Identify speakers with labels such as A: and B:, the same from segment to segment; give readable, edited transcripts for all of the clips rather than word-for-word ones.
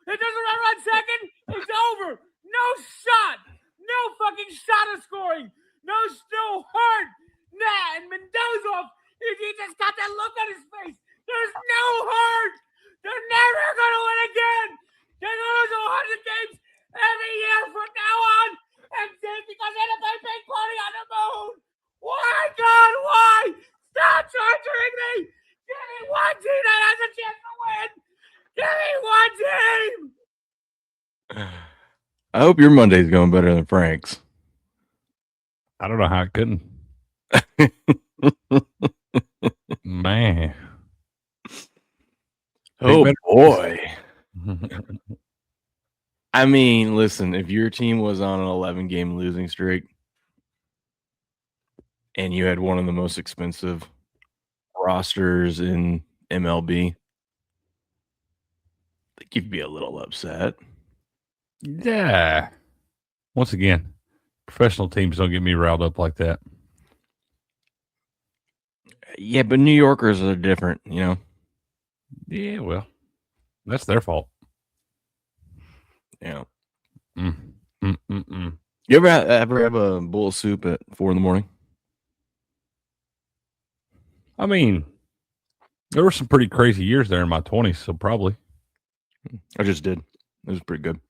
A: It doesn't matter on second. It's over. No shot. No fucking shot of scoring. No hurt. Nah, and Mendoza, he just got that look on his face. There's no hurt. They're never going to win again. They're going to lose 100 games every year from now on. And just because they have a big party on the moon. Why, God, why? Stop torturing me. Give me one team that has a chance to win. Give me one team.
B: I hope your Monday's going better than Frank's.
C: I don't know how it couldn't. Man.
B: Oh, boy. I mean, listen, if your team was on an 11-game losing streak and you had one of the most expensive rosters in MLB, I think you'd be a little upset.
C: Yeah. Once again, professional teams don't get me riled up like that.
B: Yeah, but New Yorkers are different, you know?
C: Yeah, well, that's their fault.
B: Yeah.
C: You
B: ever have a bowl of soup at 4 a.m?
C: I mean, there were some pretty crazy years there in my 20s, so probably.
B: I just did. It was pretty good.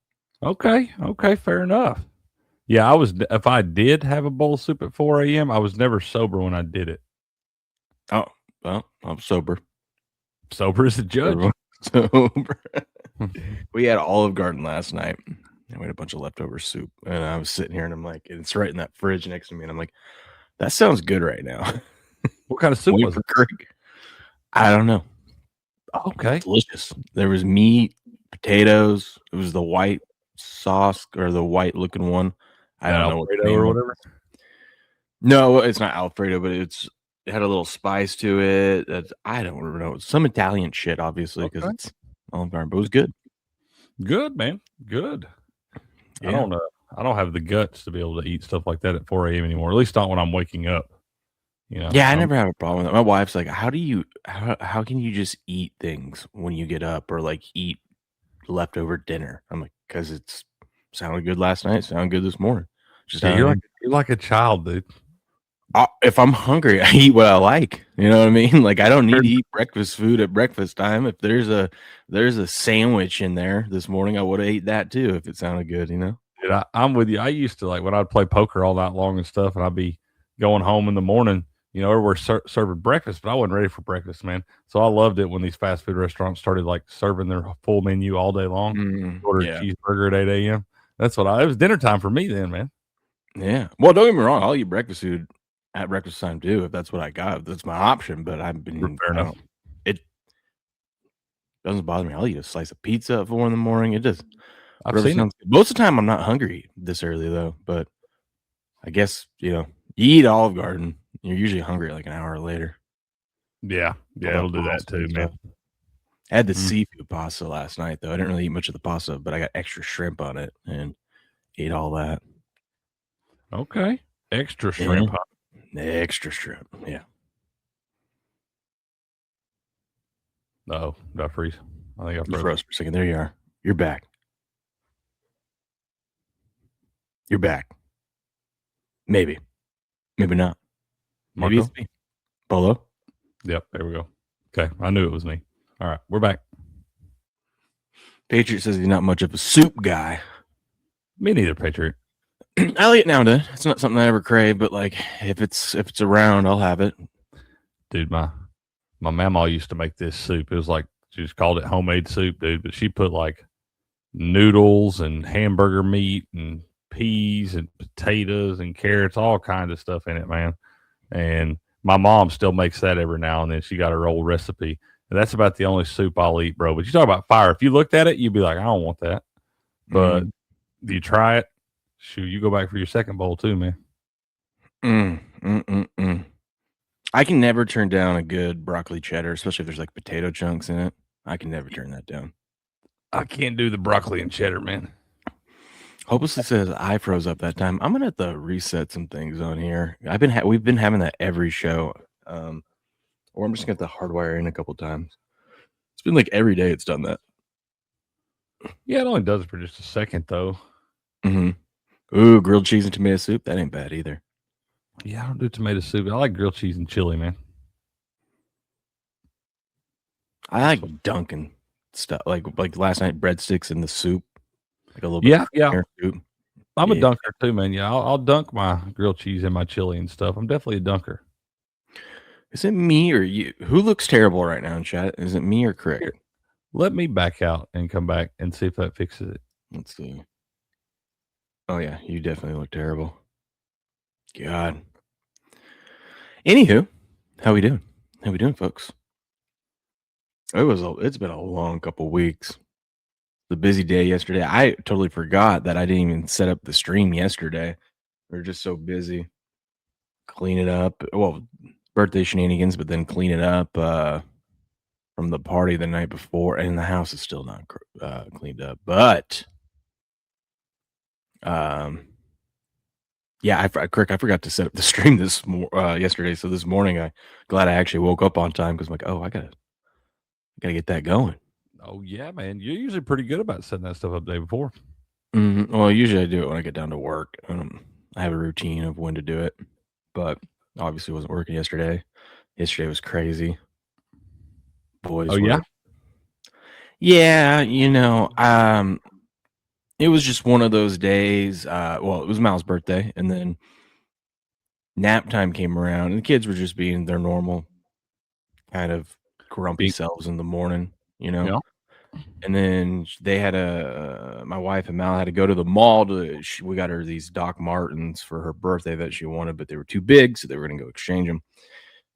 C: Okay, fair enough. Yeah, if I did have a bowl of soup at 4 a.m., I was never sober when I did it.
B: Oh, well, I'm sober.
C: Sober as a judge.
B: Sober. We had Olive Garden last night, and we had a bunch of leftover soup, and I was sitting here, and I'm like, it's right in that fridge next to me, and I'm like, that sounds good right now.
C: What kind of soup was it?
B: I don't know.
C: Okay.
B: Delicious. There was meat, potatoes. It was the white sauce or the white looking one. I don't know what the name
C: or whatever.
B: No, it's not Alfredo, but it had a little spice to it. I don't remember. Know. It's some Italian shit, obviously, because it's Olive Garden, but it was good.
C: Good, man. Good.
B: Yeah.
C: I don't have the guts to be able to eat stuff like that at 4 a.m. anymore. At least not when I'm waking up. You know.
B: Yeah, I never have a problem with that. My wife's like, how can you just eat things when you get up or like eat leftover dinner? I'm like, because it's sounded good last night, sounded good this morning. Just
C: you're like a child, dude.
B: If I'm hungry, I eat what I like. You know what I mean? Like I don't need to eat breakfast food at breakfast time. If there's a sandwich in there this morning, I would have ate that too if it sounded good. You know?
C: Dude, I'm with you. I used to like when I'd play poker all night long and stuff, and I'd be going home in the morning. You know, everywhere serving breakfast, but I wasn't ready for breakfast, man. So I loved it when these fast food restaurants started like serving their full menu all day long. Order a cheeseburger at 8 a.m. That's what it was dinner time for me then, man.
B: Yeah. Well, don't get me wrong. I'll eat breakfast food at breakfast time too if that's what I got. That's my option. But I've been
C: fair enough.
B: It doesn't bother me. I'll eat a slice of pizza at 4 a.m. It just most of the time I'm not hungry this early though. But I guess you eat Olive Garden. You're usually hungry like an hour later.
C: Yeah, it'll do that too, man.
B: I had the seafood pasta last night, though. I didn't really eat much of the pasta, but I got extra shrimp on it and ate all that.
C: Okay. Extra shrimp.
B: Extra shrimp, yeah.
C: No, did I freeze? I think I
B: froze for a second. There you are. You're back. You're back. Maybe. Maybe not. Maybe
C: Marco?
B: it's me. Polo?
C: Yep, there we go. Okay, I knew it was me. All right, we're back.
B: Patriot says he's not much of a soup guy.
C: Me neither, Patriot.
B: I like it now and then. It's not something I ever crave, but like if it's around, I'll have it.
C: Dude, my mama used to make this soup. It was like she just called it homemade soup, dude. But she put like noodles and hamburger meat and peas and potatoes and carrots, all kinds of stuff in it, man. And my mom still makes that every now and then. She got her old recipe. And that's about the only soup I'll eat, bro. But you talk about fire. If you looked at it, you'd be like, I don't want that. But do you try it? Shoot, you go back for your second bowl too, man.
B: I can never turn down a good broccoli cheddar, especially if there's like potato chunks in it. I can never turn that down.
C: I can't do the broccoli and cheddar, man.
B: Hopelessly says I froze up that time. I'm gonna have to reset some things on here. We've been having that every show, or I'm just gonna have to hardwire in a couple times. It's been like every day it's done that.
C: Yeah, it only does it for just a second, though.
B: Mm-hmm. Ooh, grilled cheese and tomato soup. That ain't bad either.
C: Yeah, I don't do tomato soup. I like grilled cheese and chili, man.
B: I like dunking stuff like last night breadsticks in the soup, like a little bit
C: Yeah,
B: of
C: yeah.
B: soup.
C: I'm a
B: Yeah.
C: dunker too, man. Yeah, I'll dunk my grilled cheese and my chili and stuff. I'm definitely a dunker.
B: Is it me or you? Who looks terrible right now in chat? Is it me or Crick?
C: Here, let me back out and come back and see if that fixes it.
B: Let's see. Oh yeah, you definitely look terrible. God. Anywho, how we doing? How we doing, folks? It's been a long couple weeks. The busy day yesterday. I totally forgot that I didn't even set up the stream yesterday. We were just so busy. Clean it up. Well, birthday shenanigans, but then clean it up from the party the night before, and the house is still not cleaned up. But yeah, Crick, I forgot to set up the stream yesterday. So this morning, glad I actually woke up on time because I'm like, oh, I gotta get that going.
C: Oh yeah, man. You're usually pretty good about setting that stuff up the day before.
B: Mm-hmm. Well, usually I do it when I get down to work. I have a routine of when to do it, but obviously wasn't working yesterday. Yesterday was crazy. Boys,
C: Oh yeah.
B: Yeah, it was just one of those days. Well, it was Mal's birthday, and then nap time came around, and the kids were just being their normal kind of grumpy selves in the morning,
C: Yeah.
B: And then they had my wife and Mal had to go to the mall we got her these Doc Martens for her birthday that she wanted, but they were too big, so they were going to go exchange them.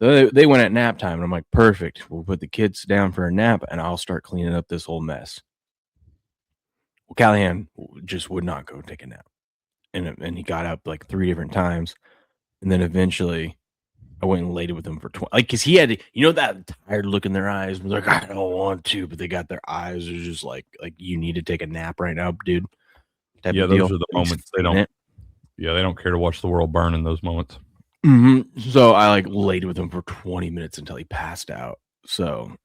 B: They went at nap time, and I'm like, perfect. We'll put the kids down for a nap, and I'll start cleaning up this whole mess. Well, Callahan just would not go take a nap, and he got up like 3 different times, and then eventually I went and laid it with him for 20, because he had, that tired look in their eyes. Like, I don't want to, but they got their eyes are just like you need to take a nap right now, dude.
C: Yeah, those are the moments they don't. Yeah, they don't care to watch the world burn in those moments.
B: Mm-hmm. So I laid with him for 20 minutes until he passed out. So,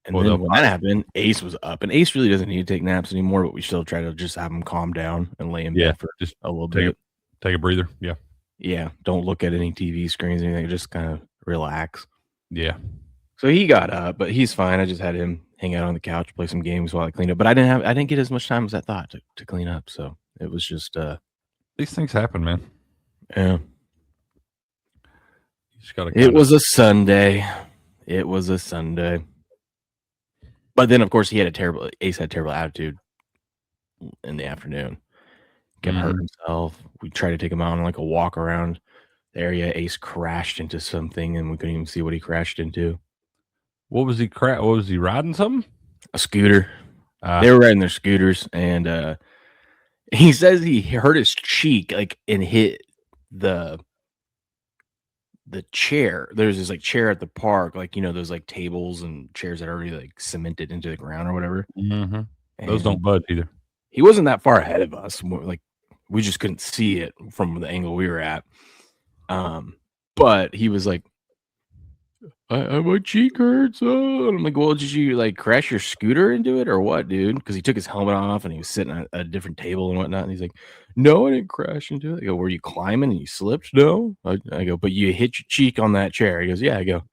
B: and then when that happened, Ace was up, and Ace really doesn't need to take naps anymore, but we still try to just have him calm down and lay in bed for just a little bit.
C: Take a breather. Yeah.
B: Yeah. Don't look at any TV screens or anything. Just kind of relax.
C: Yeah.
B: So he got up, but he's fine. I just had him hang out on the couch, play some games while I cleaned up. But I didn't get as much time as I thought to clean up. So it was just
C: these things happen, man.
B: Yeah.
C: You just gotta
B: It was a Sunday. But then of course Ace had a terrible attitude in the afternoon. Kept hurting himself. We tried to take him out on a walk around the area. Ace crashed into something and we couldn't even see what he crashed into.
C: What was he riding something?
B: A scooter. They were riding their scooters, and he says he hurt his cheek and hit the chair. There's this chair at the park, those tables and chairs that are already cemented into the ground or whatever.
C: Mm-hmm. Those don't budge either.
B: He wasn't that far ahead of us. We just couldn't see it from the angle we were at. But he was like, my cheek hurts. And I'm like, well, did you crash your scooter into it or what, dude? Because he took his helmet off and he was sitting at a different table and whatnot. And he's like, no, I didn't crash into it. I go, were you climbing and you slipped? No. I go, but you hit your cheek on that chair. He goes, yeah. I go,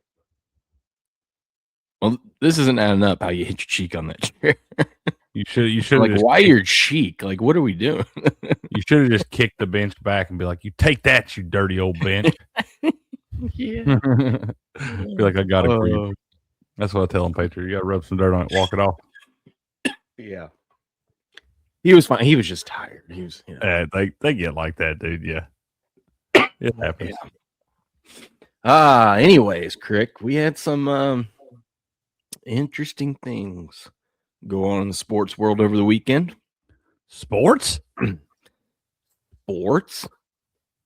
B: well, this isn't adding up how you hit your cheek on that chair.
C: You should
B: why your cheek? What are we doing?
C: You should have just kicked the bench back and be like, you take that, you dirty old bench.
B: Yeah.
C: Feel like I got to agree. That's what I tell him, Patriot. You got to rub some dirt on it, walk it off.
B: Yeah. He was fine. He was just tired. He was,
C: they get like that, dude. Yeah. It happens.
B: Yeah. Anyways, Crick, we had some interesting things go on in the sports world over the weekend.
C: Sports?
B: Sports?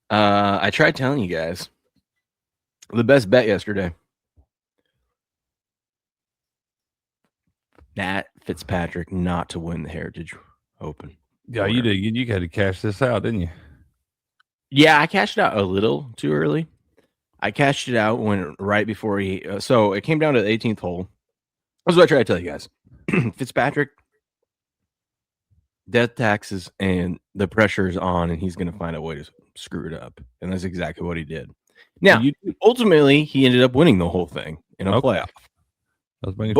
B: I tried telling you guys the best bet yesterday. Nat Fitzpatrick not to win the Heritage Open.
C: Yeah, you did. You had to cash this out, didn't you?
B: Yeah, I cashed it out a little too early. I cashed it out right before he. So it came down to the 18th hole. That's what I tried to tell you guys. Fitzpatrick death taxes, and the pressure is on, and he's going to find a way to screw it up. And that's exactly what he did. Now, ultimately, he ended up winning the whole thing in a playoff.
C: I was making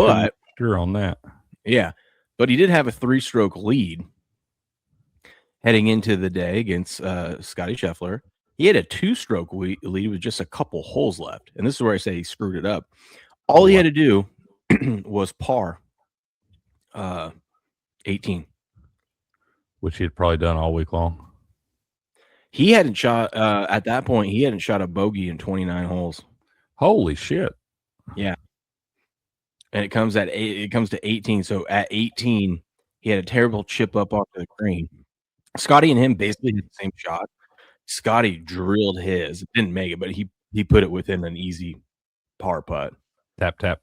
C: sure on that.
B: Yeah, but he did have a 3-stroke lead heading into the day against Scotty Scheffler. He had a 2-stroke lead with just a couple holes left. And this is where I say he screwed it up. All he had to do was par 18.
C: Which he had probably done all week long.
B: He hadn't shot, at that point, he hadn't shot a bogey in 29 holes.
C: Holy shit.
B: Yeah. And it comes to 18. So at 18, he had a terrible chip up off the green. Scotty and him basically did the same shot. Scotty drilled his, didn't make it, but he put it within an easy par putt.
C: Tap, tap.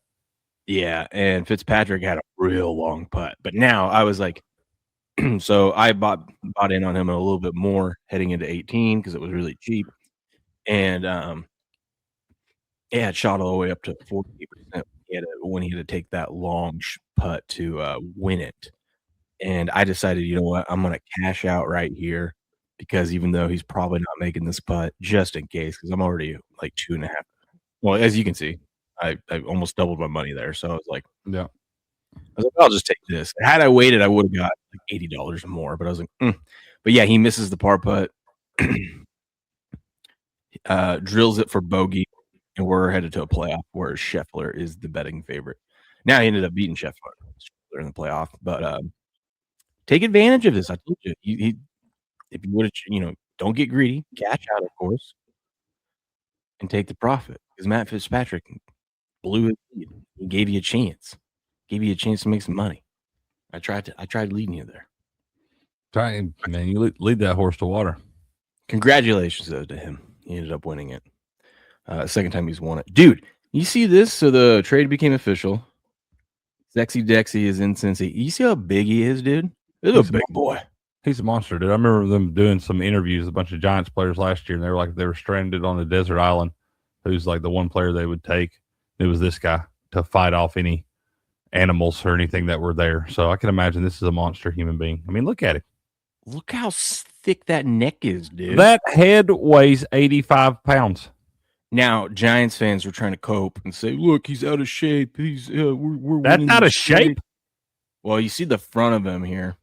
B: Yeah, and Fitzpatrick had a real long putt. But now I was like, so I bought in on him a little bit more heading into 18 because it was really cheap. And it had shot all the way up to 48% when he had to take that long putt to win it. And I decided, you know what, I'm going to cash out right here because even though he's probably not making this putt, just in case, because I'm already like 2.5. Well, as you can see, I almost doubled my money there. So I was like,
C: yeah.
B: I was like, I'll just take this. Had I waited, I would have got like $80 more. But I was like, But yeah, he misses the par putt, drills it for bogey, and we're headed to a playoff where Scheffler is the betting favorite. Now he ended up beating Scheffler in the playoff, but take advantage of this. I told you, if you would have, don't get greedy, cash out, of course, and take the profit because Matt Fitzpatrick blew his lead. He gave you a chance. Gave you a chance to make some money. I tried leading you there.
C: Man, you lead that horse to water.
B: Congratulations though to him. He ended up winning it. Second time he's won it. Dude, you see this? So the trade became official. Sexy Dexy is in Cincy. You see how big he is, dude? He's a big boy.
C: He's a monster, dude. I remember them doing some interviews with a bunch of Giants players last year, and they were stranded on a desert island. Who's like the one player they would take? It was this guy to fight off any animals or anything that were there. So I can imagine this is a monster human being. I mean, look at it.
B: Look how thick that neck is, dude.
C: That head weighs 85 pounds.
B: Now, Giants fans were trying to cope and say, "Look, he's out of shape. He's we're
C: that's out of shape."
B: Well, you see the front of him here,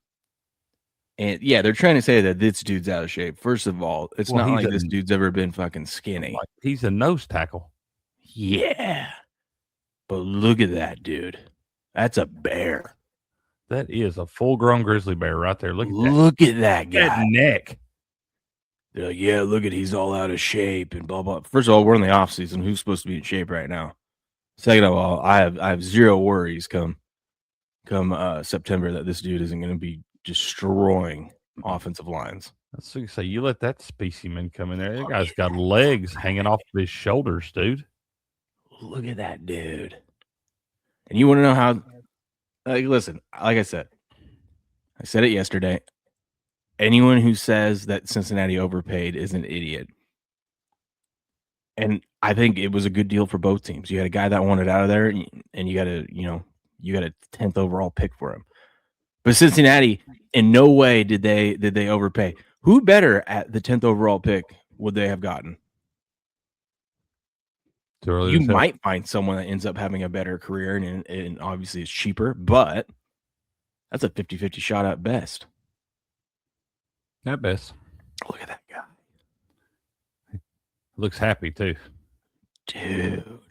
B: and yeah, they're trying to say that this dude's out of shape. First of all, it's not like this dude's ever been fucking skinny.
C: Like he's a nose tackle.
B: Yeah, but look at that dude. That's a bear.
C: That is a full-grown grizzly bear right there. Look
B: at that guy.
C: That neck.
B: They're like, yeah, look at he's all out of shape and blah blah. First of all, we're in the off season. Who's supposed to be in shape right now? Second of all, I have zero worries come September that this dude isn't going to be destroying offensive lines.
C: That's what you say. You let that specimen come in there. That guy's got legs hanging off of his shoulders, dude.
B: Look at that dude. And you want to know how? Like, listen, like I said it yesterday. Anyone who says that Cincinnati overpaid is an idiot. And I think it was a good deal for both teams. You had a guy that wanted out of there, and you got a 10th overall pick for him. But Cincinnati, in no way did they overpay. Who better at the 10th overall pick would they have gotten? You might find someone that ends up having a better career and obviously is cheaper, but that's a 50-50 shot at best.
C: At best.
B: Look at that guy.
C: Looks happy too.
B: Dude.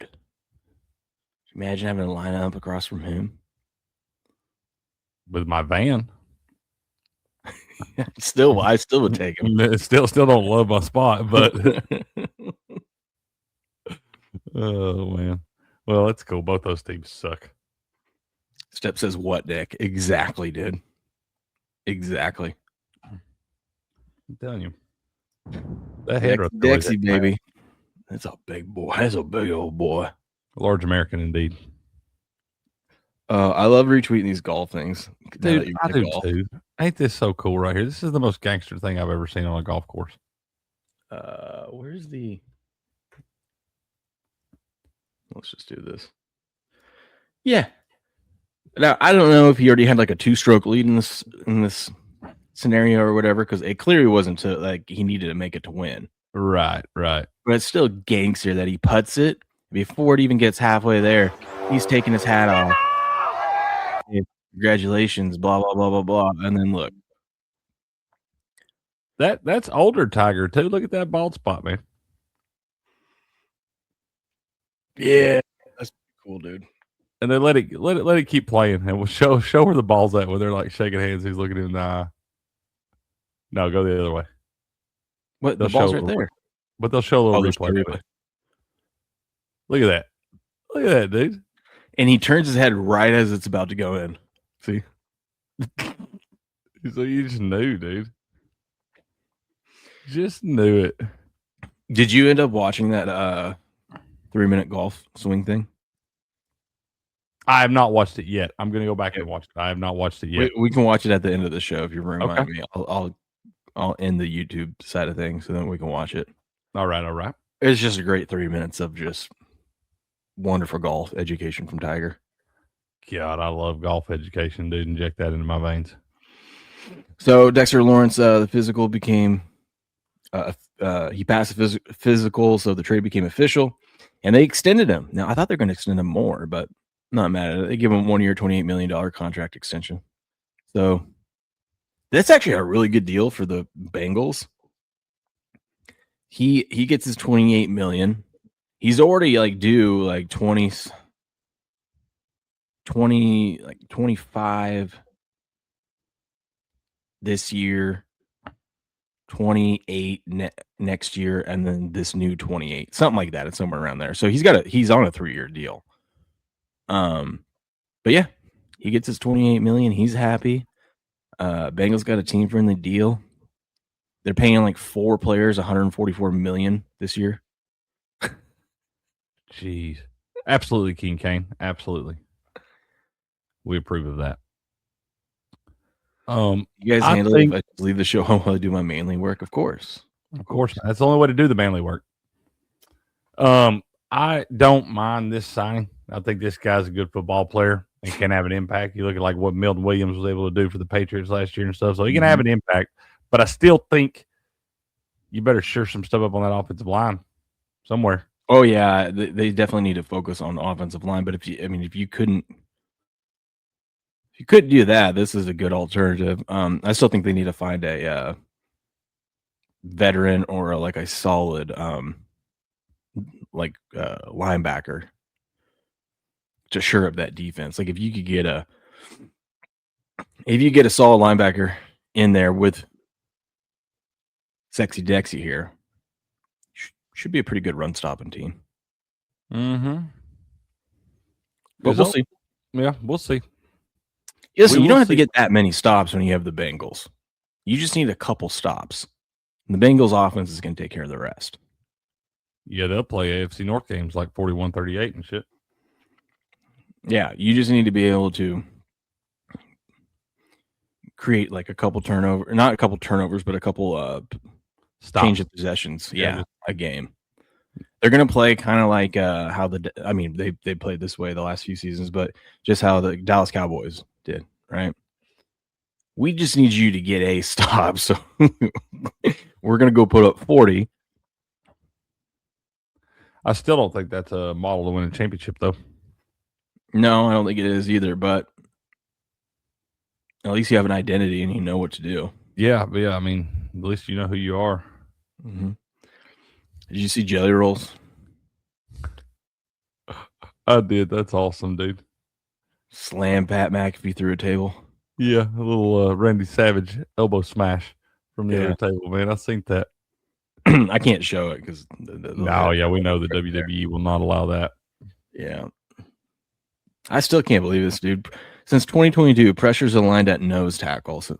B: Imagine having a lineup across from him.
C: With my van.
B: I still would take him.
C: Still don't love my spot, but oh man. Well, that's cool. Both those teams suck.
B: Step says what, Nick? Exactly, dude. Exactly.
C: I'm telling you. That head
B: Dexy, baby. That's a big boy. That's a big old boy.
C: Large American indeed.
B: I love retweeting these golf things.
C: Dude, I do too. Ain't this so cool right here? This is the most gangster thing I've ever seen on a golf course.
B: Where's the... Let's just do this. Yeah. Now, I don't know if he already had like a 2-stroke lead in this scenario or whatever, because it clearly wasn't to like he needed to make it to win.
C: Right.
B: But it's still gangster that he putts it before it even gets halfway there. He's taking his hat off. Hey, congratulations, blah blah blah blah blah, and then look.
C: That's older Tiger too. Look at that bald spot, man.
B: Yeah, that's cool, dude.
C: And then let it keep playing, and we'll show where the ball's at when they're like shaking hands. He's looking in the eye. No, go the other way.
B: What? The ball's right there.
C: But they'll show a little replay. Look at that. Look at that, dude.
B: And he turns his head right as it's about to go in. See?
C: So you just knew, dude. Just knew it.
B: Did you end up watching that 3-minute golf swing thing?
C: I have not watched it yet. I'm gonna go back and watch it. I have not watched it yet.
B: We can watch it at the end of the show if you remind me. I'll end the YouTube side of things so then we can watch it.
C: All right.
B: It's just a great 3 minutes of just wonderful golf education from Tiger.
C: God, I love golf education, dude. Inject that into my veins.
B: So Dexter Lawrence, the physical became he passed the physical, so the trade became official, and they extended him. Now I thought they're going to extend him more, but not mad. They give him 1 year, $28 million contract extension. So that's actually a really good deal for the Bengals. He gets his $28 million. He's already like due like 25 this year, 28 next year, and then this new 28, something like that. It's somewhere around there. So he's on a 3-year deal. But yeah, he gets his 28 million. He's happy. Bengals got a team friendly deal. They're paying like 4 players $144 million this year.
C: Jeez, absolutely, King Kane. Absolutely, we approve of that. You
B: guys handle it. If I leave the show home while I do my manly work, of course.
C: That's the only way to do the manly work. I don't mind this signing. I think this guy's a good football player and can have an impact. You look at like what Milton Williams was able to do for the Patriots last year and stuff, so he can have an impact. But I still think you better shore some stuff up on that offensive line somewhere.
B: Oh yeah, they definitely need to focus on the offensive line. But if you couldn't do that, this is a good alternative. I still think they need to find a veteran or like a solid linebacker to shore up that defense. Like if you get a solid linebacker in there with Sexy Dexy here, should be a pretty good run stopping team.
C: Mm-hmm.
B: But we'll see.
C: Yeah, we'll see.
B: Listen, you don't have to get that many stops when you have the Bengals. You just need a couple stops. And the Bengals offense is going to take care of the rest.
C: Yeah, they'll play AFC North games like 41-38 and shit.
B: Yeah, you just need to be able to create like a couple turnovers, not a couple turnovers, but a couple change of possessions. Yeah, a game. They're going to play kind of like how they played this way the last few seasons, but just how the Dallas Cowboys did, right? We just need you to get a stop. So we're going to go put up 40.
C: I still don't think that's a model to win a championship, though.
B: No, I don't think it is either, but at least you have an identity and you know what to do.
C: Yeah, I mean, at least you know who you are.
B: Mm-hmm. Did you see Jelly Rolls?
C: I did. That's awesome, dude.
B: Slam Pat McAfee through a table.
C: Yeah, a little Randy Savage elbow smash from the other table, man. I seen that.
B: I can't show it because
C: we know the WWE will not allow that.
B: Yeah. I still can't believe this, dude. Since 2022, pressures aligned at nose tackles.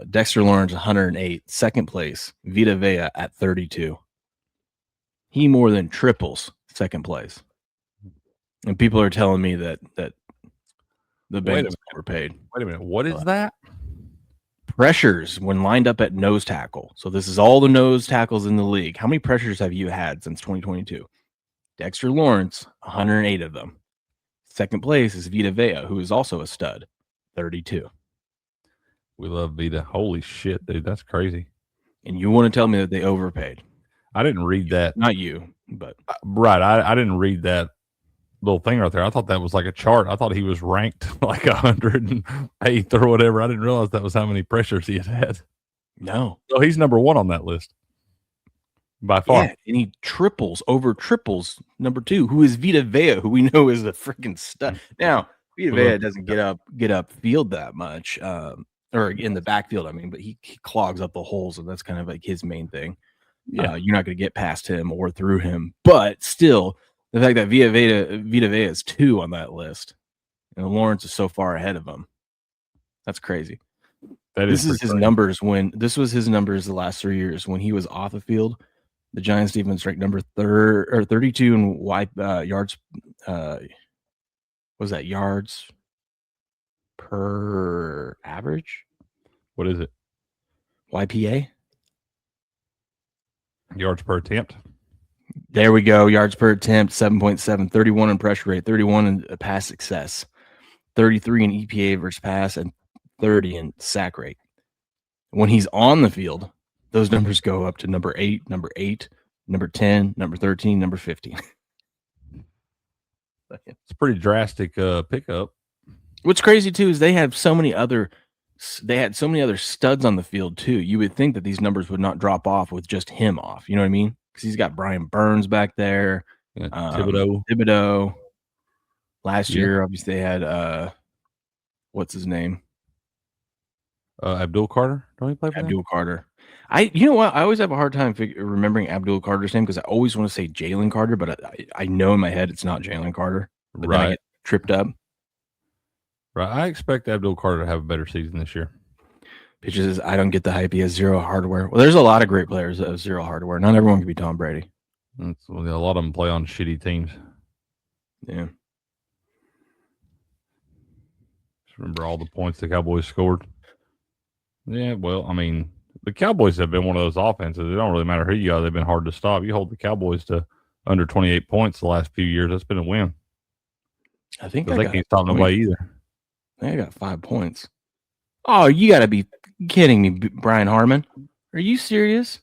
B: Dexter Lawrence, 108. Second place, Vita Vea at 32. He more than triples second place. And people are telling me that the Bengals were paid.
C: Wait a minute. What is that?
B: Pressures when lined up at nose tackle. So this is all the nose tackles in the league. How many pressures have you had since 2022? Dexter Lawrence, 108 of them. Second place is Vita Vea, who is also a stud, 32.
C: We love Vita. Holy shit, dude. That's crazy.
B: And you want to tell me that they overpaid?
C: I didn't read that.
B: Not you, but.
C: Right. I didn't read that little thing right there. I thought that was like a chart. I thought he was ranked like 108th or whatever. I didn't realize that was how many pressures he had.
B: No.
C: So he's number 1 on that list. By far.
B: Yeah, and he triples number 2, who is Vita Vea, who we know is a freaking stud. Now, Vita Vea doesn't get up field that much, or in the backfield, I mean, but he clogs up the holes, and that's kind of like his main thing.
C: Yeah.
B: You're not going to get past him or through him, but still, the fact that Vita Vea is 2 on that list, and Lawrence is so far ahead of him, that's crazy. This is his numbers this was his numbers the last 3 years when he was off the field. The Giants defense ranked number 32 in yards. Was that yards per average?
C: What is it?
B: YPA?
C: Yards per attempt.
B: There we go. Yards per attempt, 7.7, 31 in pressure rate, 31 in pass success, 33 in EPA versus pass, and 30 in sack rate. When he's on the field, those numbers go up to number 8, number 10, number 13, number 15.
C: It's a pretty drastic pickup.
B: What's crazy too is they had so many other studs on the field too. You would think that these numbers would not drop off with just him off. You know what I mean? Because he's got Brian Burns back there, Thibodeau. Last year, obviously, they had what's his name?
C: Abdul Carter. Don't he play for
B: Abdul Carter? You know what? I always have a hard time remembering Abdul Carter's name because I always want to say Jalen Carter, but I know in my head it's not Jalen Carter. But then I get tripped up.
C: Right. I expect Abdul Carter to have a better season this year.
B: Pitcher says, I don't get the hype. He has 0 hardware. Well, there's a lot of great players that have 0 hardware. Not everyone can be Tom Brady.
C: A lot of them play on shitty teams.
B: Yeah.
C: Just remember all the points the Cowboys scored. Yeah, well, I mean, the Cowboys have been one of those offenses. It don't really matter who you are. They've been hard to stop. You hold the Cowboys to under 28 points the last few years. That's been a win.
B: I think
C: they can't stop nobody either.
B: I got 5 points. Oh, you got to be kidding me, Brian Harmon. Are you serious?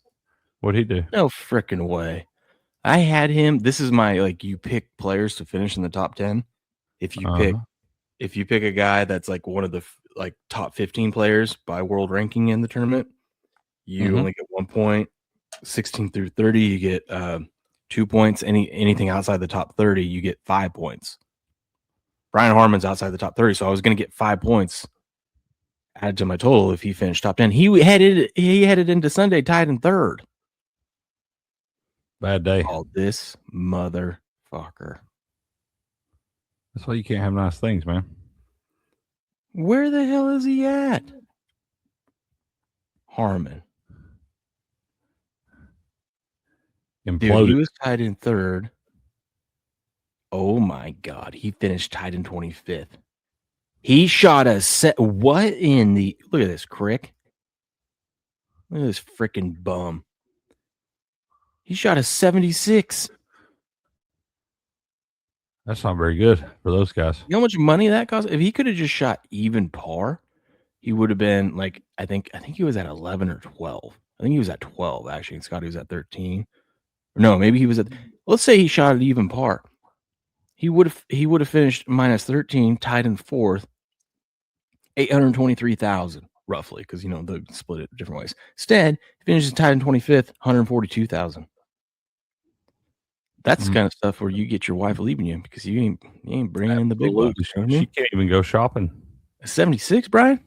C: What'd he do?
B: No freaking way. I had him. This is my, you pick players to finish in the top 10. If you pick a guy that's like one of the top 15 players by world ranking in the tournament, you only get 1 point. 16 through 30, you get 2 points. Anything outside the top 30, you get 5 points. Brian Harmon's outside the top 30, so I was going to get 5 points added to my total if he finished top 10. He headed into Sunday tied in 3rd.
C: Bad day.
B: Oh, this motherfucker.
C: That's why you can't have nice things, man.
B: Where the hell is he at? Harmon.
C: Imploded.
B: Dude, he was tied in 3rd. Oh my God. He finished tied in 25th. He shot a what in the look at this crick. Look at this freaking bum. He shot a 76.
C: That's not very good for those guys.
B: You know how much money that cost? If he could have just shot even par, he would have been I think he was at 11 or 12. I think he was at 12 actually, and Scotty was at 13. No, maybe he was at. Let's say he shot at even par. He would have finished minus 13, tied in 4th, 823,000 roughly, because they split it different ways. Instead, he finishes tied in 25th, 142,000. That's the kind of stuff where you get your wife leaving you because you ain't bringing in the big bucks.
C: She can't even go shopping.
B: A 76, Brian?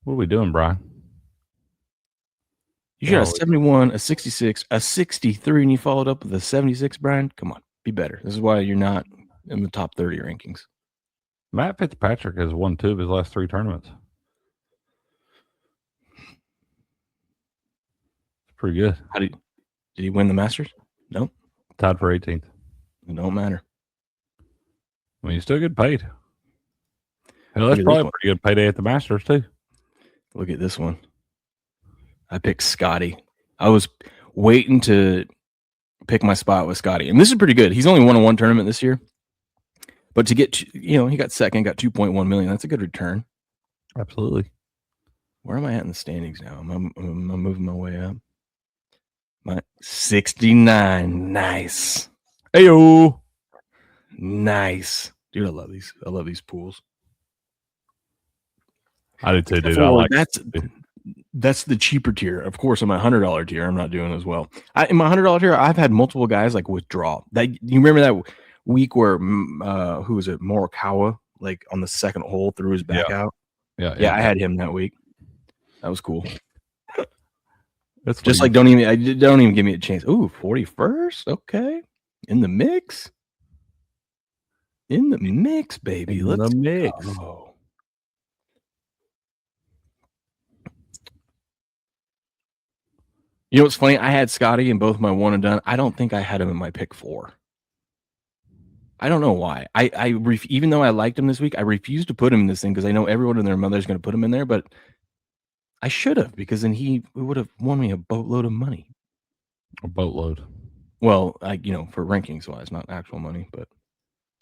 C: What are we doing, Brian?
B: You shot a 71, a 66, a 63, and you followed up with a 76, Brian? Come on, be better. This is why you're not in the top 30 rankings.
C: Matt Fitzpatrick has won 2 of his last 3 tournaments. It's pretty good.
B: Did he win the Masters? Nope.
C: Tied for 18th.
B: It don't matter.
C: I mean, you still get paid. Hell, that's probably a pretty good payday at the Masters, too.
B: Look at this one. I picked Scotty. I was waiting to pick my spot with Scotty. And this is pretty good. He's only won 1 tournament this year. But to get, he got second, got 2.1 million. That's a good return.
C: Absolutely.
B: Where am I at in the standings now? I'm moving my way up. My 69. Nice.
C: Heyo.
B: Nice. Dude, I love these. I love these pools.
C: I do too, dude. I like
B: that's the cheaper tier. Of course, on my $100 tier, I'm not doing as well. In my $100 tier, I've had multiple guys like withdraw. That you remember that week where who was it? Morikawa, like on the second hole, threw his back out. Yeah, I had him that week. That was cool. That's just like don't even give me a chance. Ooh, 41st. Okay, in the mix. In the mix, baby. Let's go. You know what's funny? I had Scotty in both my one and done. I don't think I had him in my pick 4. I don't know why. Even though I liked him this week, I refused to put him in this thing because I know everyone and their mother is going to put him in there. But I should have, because then he would have won me a boatload of money.
C: A boatload.
B: Well, for rankings wise, not actual money, but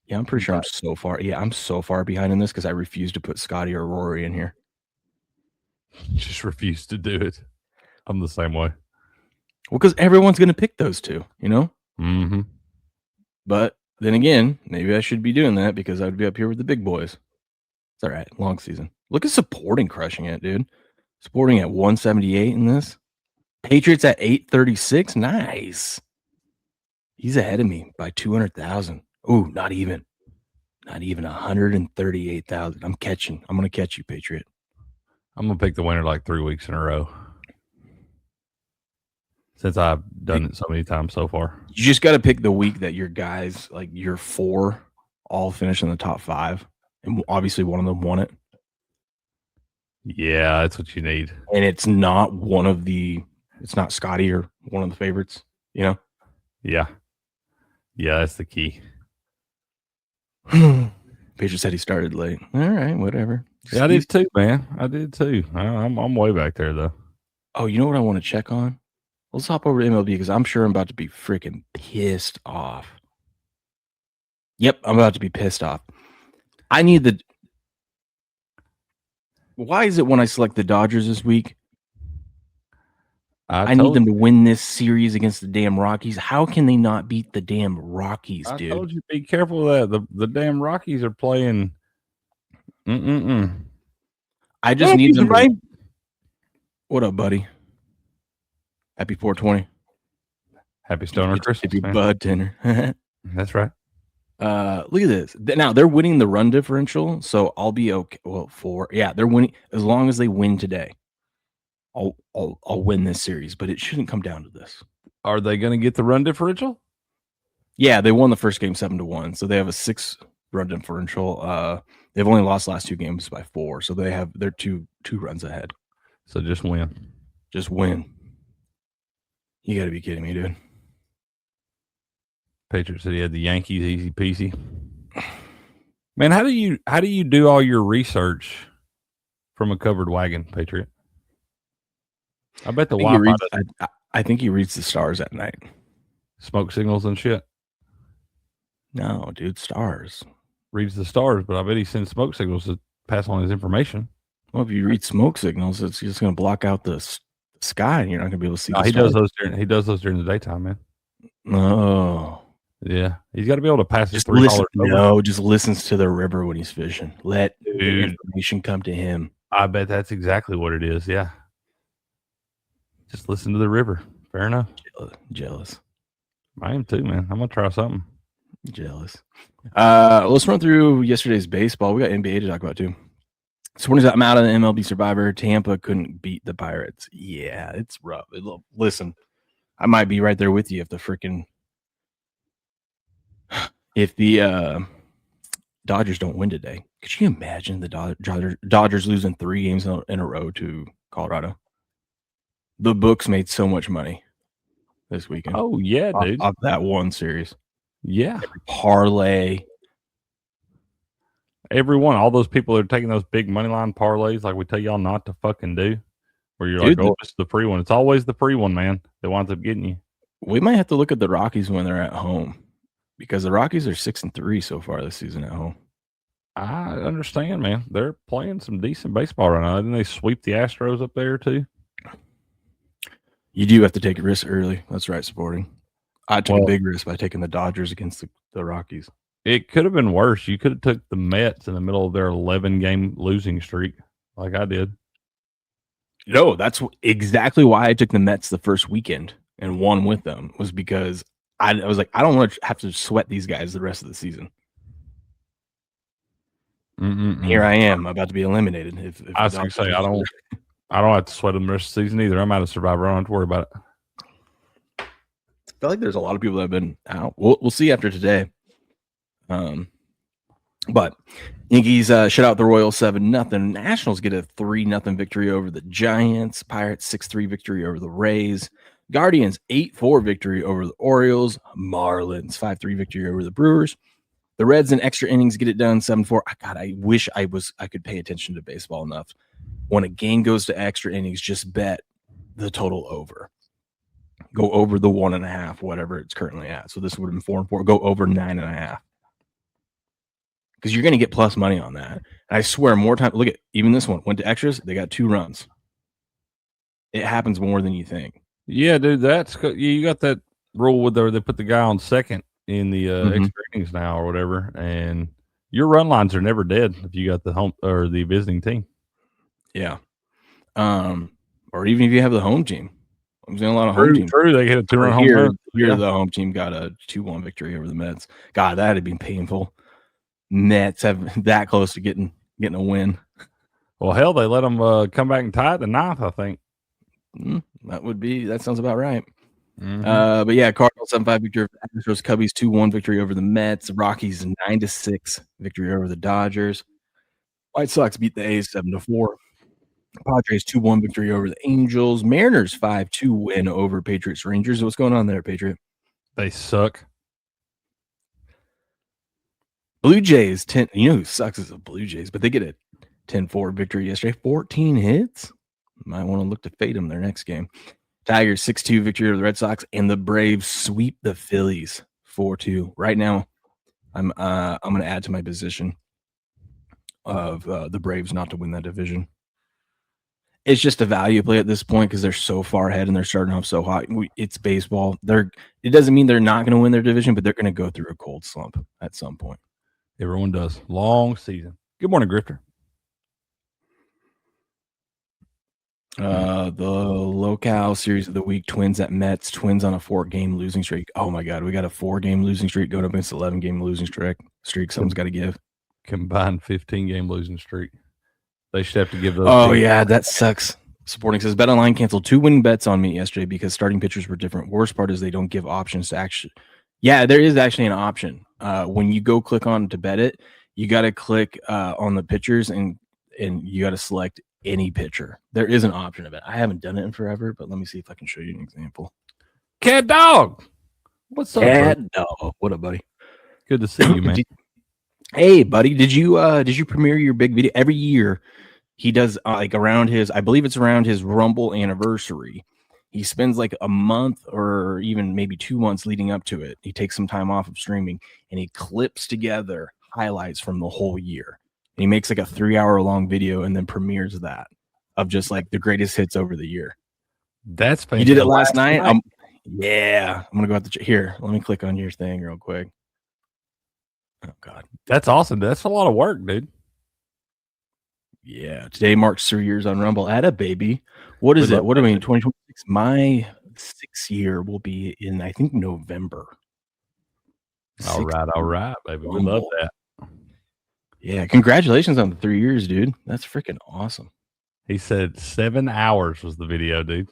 B: yeah, I'm pretty sure I'm so far. Yeah, I'm so far behind in this because I refuse to put Scotty or Rory in here.
C: Just refuse to do it. I'm the same way.
B: Well, because everyone's going to pick those two,
C: Mm-hmm.
B: But then again, maybe I should be doing that because I would be up here with the big boys. It's all right. Long season. Look at Supporting crushing it, dude. Supporting at 178 in this. Patriots at 836. Nice. He's ahead of me by 200,000. Ooh, not even 138,000. I'm going to catch you, Patriot.
C: I'm going to pick the winner like 3 weeks in a row. Since I've done it so many times so far.
B: You just got to pick the week that your guys, like your 4, all finish in the top 5. And obviously one of them won it.
C: Yeah, that's what you need.
B: And it's not it's not Scotty or one of the favorites,
C: Yeah. Yeah, that's the key.
B: Patriot said he started late. All right, whatever.
C: Yeah, I did too, man. I did too. I'm way back there, though.
B: Oh, you know what I want to check on? Let's hop over to MLB because I'm sure I'm about to be freaking pissed off. Yep, I'm about to be pissed off. I need Why is it when I select the Dodgers this week, I need them to win this series against the damn Rockies? How can they not beat the damn Rockies, dude?
C: I told you, be careful of that. The damn Rockies are playing.
B: I just need them to... What up, buddy? Happy 420.
C: Happy Stoner Christmas.
B: Happy Bud Dinner.
C: That's right.
B: Look at this. Now they're winning the run differential, so I'll be okay. Well, they're winning as long as they win today. I'll win this series, but it shouldn't come down to this.
C: Are they going to get the run differential?
B: Yeah, they won the first game 7-1, so they have a 6 run differential. They've only lost the last 2 games by 4, so they're two runs ahead.
C: So just win.
B: Just win. You got to be kidding me, dude.
C: Patriots said he had the Yankees easy peasy. Man, how do you do all your research from a covered wagon, Patriot? I bet
B: I think he reads the stars at night.
C: Smoke signals and shit.
B: No, dude, stars.
C: Reads the stars, but I bet he sends smoke signals to pass on his information.
B: Well, if you read smoke signals, it's just going to block out the sky, and you're not going to be able to see.
C: He does those during the daytime, man.
B: Oh.
C: Yeah, he's got to be able to pass his
B: $3. No, just listens to the river when he's fishing. Let the information come to him.
C: I bet that's exactly what it is. Yeah, just listen to the river. Fair enough.
B: Jealous.
C: I am too, man. I'm gonna try something.
B: Jealous. Let's run through yesterday's baseball. We got NBA to talk about too. So I'm out of the MLB Survivor. Tampa couldn't beat the Pirates. Yeah, it's rough. Listen, I might be right there with you if the Dodgers don't win today. Could you imagine the Dodgers losing 3 games in a row to Colorado? The books made so much money this weekend.
C: Oh, yeah, dude.
B: Off that one series.
C: Yeah.
B: Every parlay.
C: Everyone, all those people that are taking those big money line parlays like we tell y'all not to fucking do, where you're like, oh, it's the free one. It's always the free one, man, that winds up getting you.
B: We might have to look at the Rockies when they're at home because the Rockies are 6-3 so far this season at home.
C: I understand, man. They're playing some decent baseball right now. Didn't they sweep the Astros up there too?
B: You do have to take a risk early. That's right, Sporting. I took a big risk by taking the Dodgers against the Rockies.
C: It could have been worse. You could have took the Mets in the middle of their 11-game losing streak, like I did.
B: No, that's exactly why I took the Mets the first weekend and won with them, was because I was like, I don't want to have to sweat these guys the rest of the season. Here I am about to be eliminated. If
C: I was going to say, I don't have to sweat them the rest of the season either. I'm out of Survivor. I don't have to worry about it.
B: I feel like there's a lot of people that have been out. We'll see after today. But Yankees shut out the Royals 7-0. Nationals get a 3-0 victory over the Giants. Pirates 6-3 victory over the Rays. Guardians 8-4 victory over the Orioles. Marlins 5-3 victory over the Brewers. The Reds in extra innings get it done 7-4. God, I wish I could pay attention to baseball enough. When a game goes to extra innings, just bet the total over. Go over the 1.5, whatever it's currently at. So this would have been 4-4. Go over 9.5. Because you're going to get plus money on that. And I swear, more time. Look at even this one went to extras. They got 2 runs. It happens more than you think.
C: Yeah, dude. You got that rule where they put the guy on second in the extra innings now or whatever, and your run lines are never dead if you got the home or the visiting team.
B: Yeah. Or even if you have the home team. I'm seeing a lot of home teams.
C: True, they hit a 2-run home run.
B: Here, the home team got a 2-1 victory over the Mets. God, that had been painful. Mets have that close to getting a win.
C: Well, hell, they let them come back and tie it the 9th, I think.
B: That sounds about right. But yeah, Cardinals 7-5 victory over the Astros. Cubbies 2-1 victory over the Mets. Rockies 9-6 victory over the Dodgers. White Sox beat the A's 7-4. Padres 2-1 victory over the Angels. Mariners 5-2 win over Patriots Rangers. What's going on there, Patriot?
C: They suck.
B: Blue Jays 10. You know who sucks is the Blue Jays, but they get a 10-4 victory yesterday. 14 hits. Might want to look to fade them their next game. Tigers 6-2 victory over the Red Sox, and the Braves sweep the Phillies 4-2. Right now, I'm going to add to my position of the Braves not to win that division. It's just a value play at this point because they're so far ahead and they're starting off so hot. It's baseball. It doesn't mean they're not going to win their division, but they're going to go through a cold slump at some point.
C: Everyone does. Long season. Good morning, Grifter.
B: The locale series of the week: Twins at Mets. Twins on a 4-game losing streak. Oh my God, we got a 4-game losing streak going up against 11-game losing streak. Something's got to give.
C: Combined 15-game losing streak. They should have to give those.
B: Oh yeah, that sucks. Sporting says BetOnline canceled 2 winning bets on me yesterday because starting pitchers were different. Worst part is they don't give options to actually. Yeah, there is actually an option. When you go click on to bet it, you got to click on the pitchers and you got to select any pitcher. There is an option of it. I haven't done it in forever, but let me see if I can show you an example.
C: Cat Dog, what's up?
B: Cat Dog, what up, buddy?
C: Good to see you, man.
B: Hey, buddy, did you premiere your big video? Every year he does like around his, I believe it's around his Rumble anniversary. He spends like a month or even maybe 2 months leading up to it. He takes some time off of streaming and he clips together highlights from the whole year. And he makes like a 3-hour-long video and then premieres that of just like the greatest hits over the year.
C: That's fantastic.
B: You did it last night? I'm going to go out here. Let me click on your thing real quick. Oh, God.
C: That's awesome. That's a lot of work, dude.
B: Yeah. Today marks 3 years on Rumble. Atta baby. What is it? What do I mean? 2026? My 6th year will be in, I think, November.
C: All right, baby. We love that.
B: Yeah. Congratulations on the 3 years, dude. That's freaking awesome.
C: He said 7 hours was the video, dude.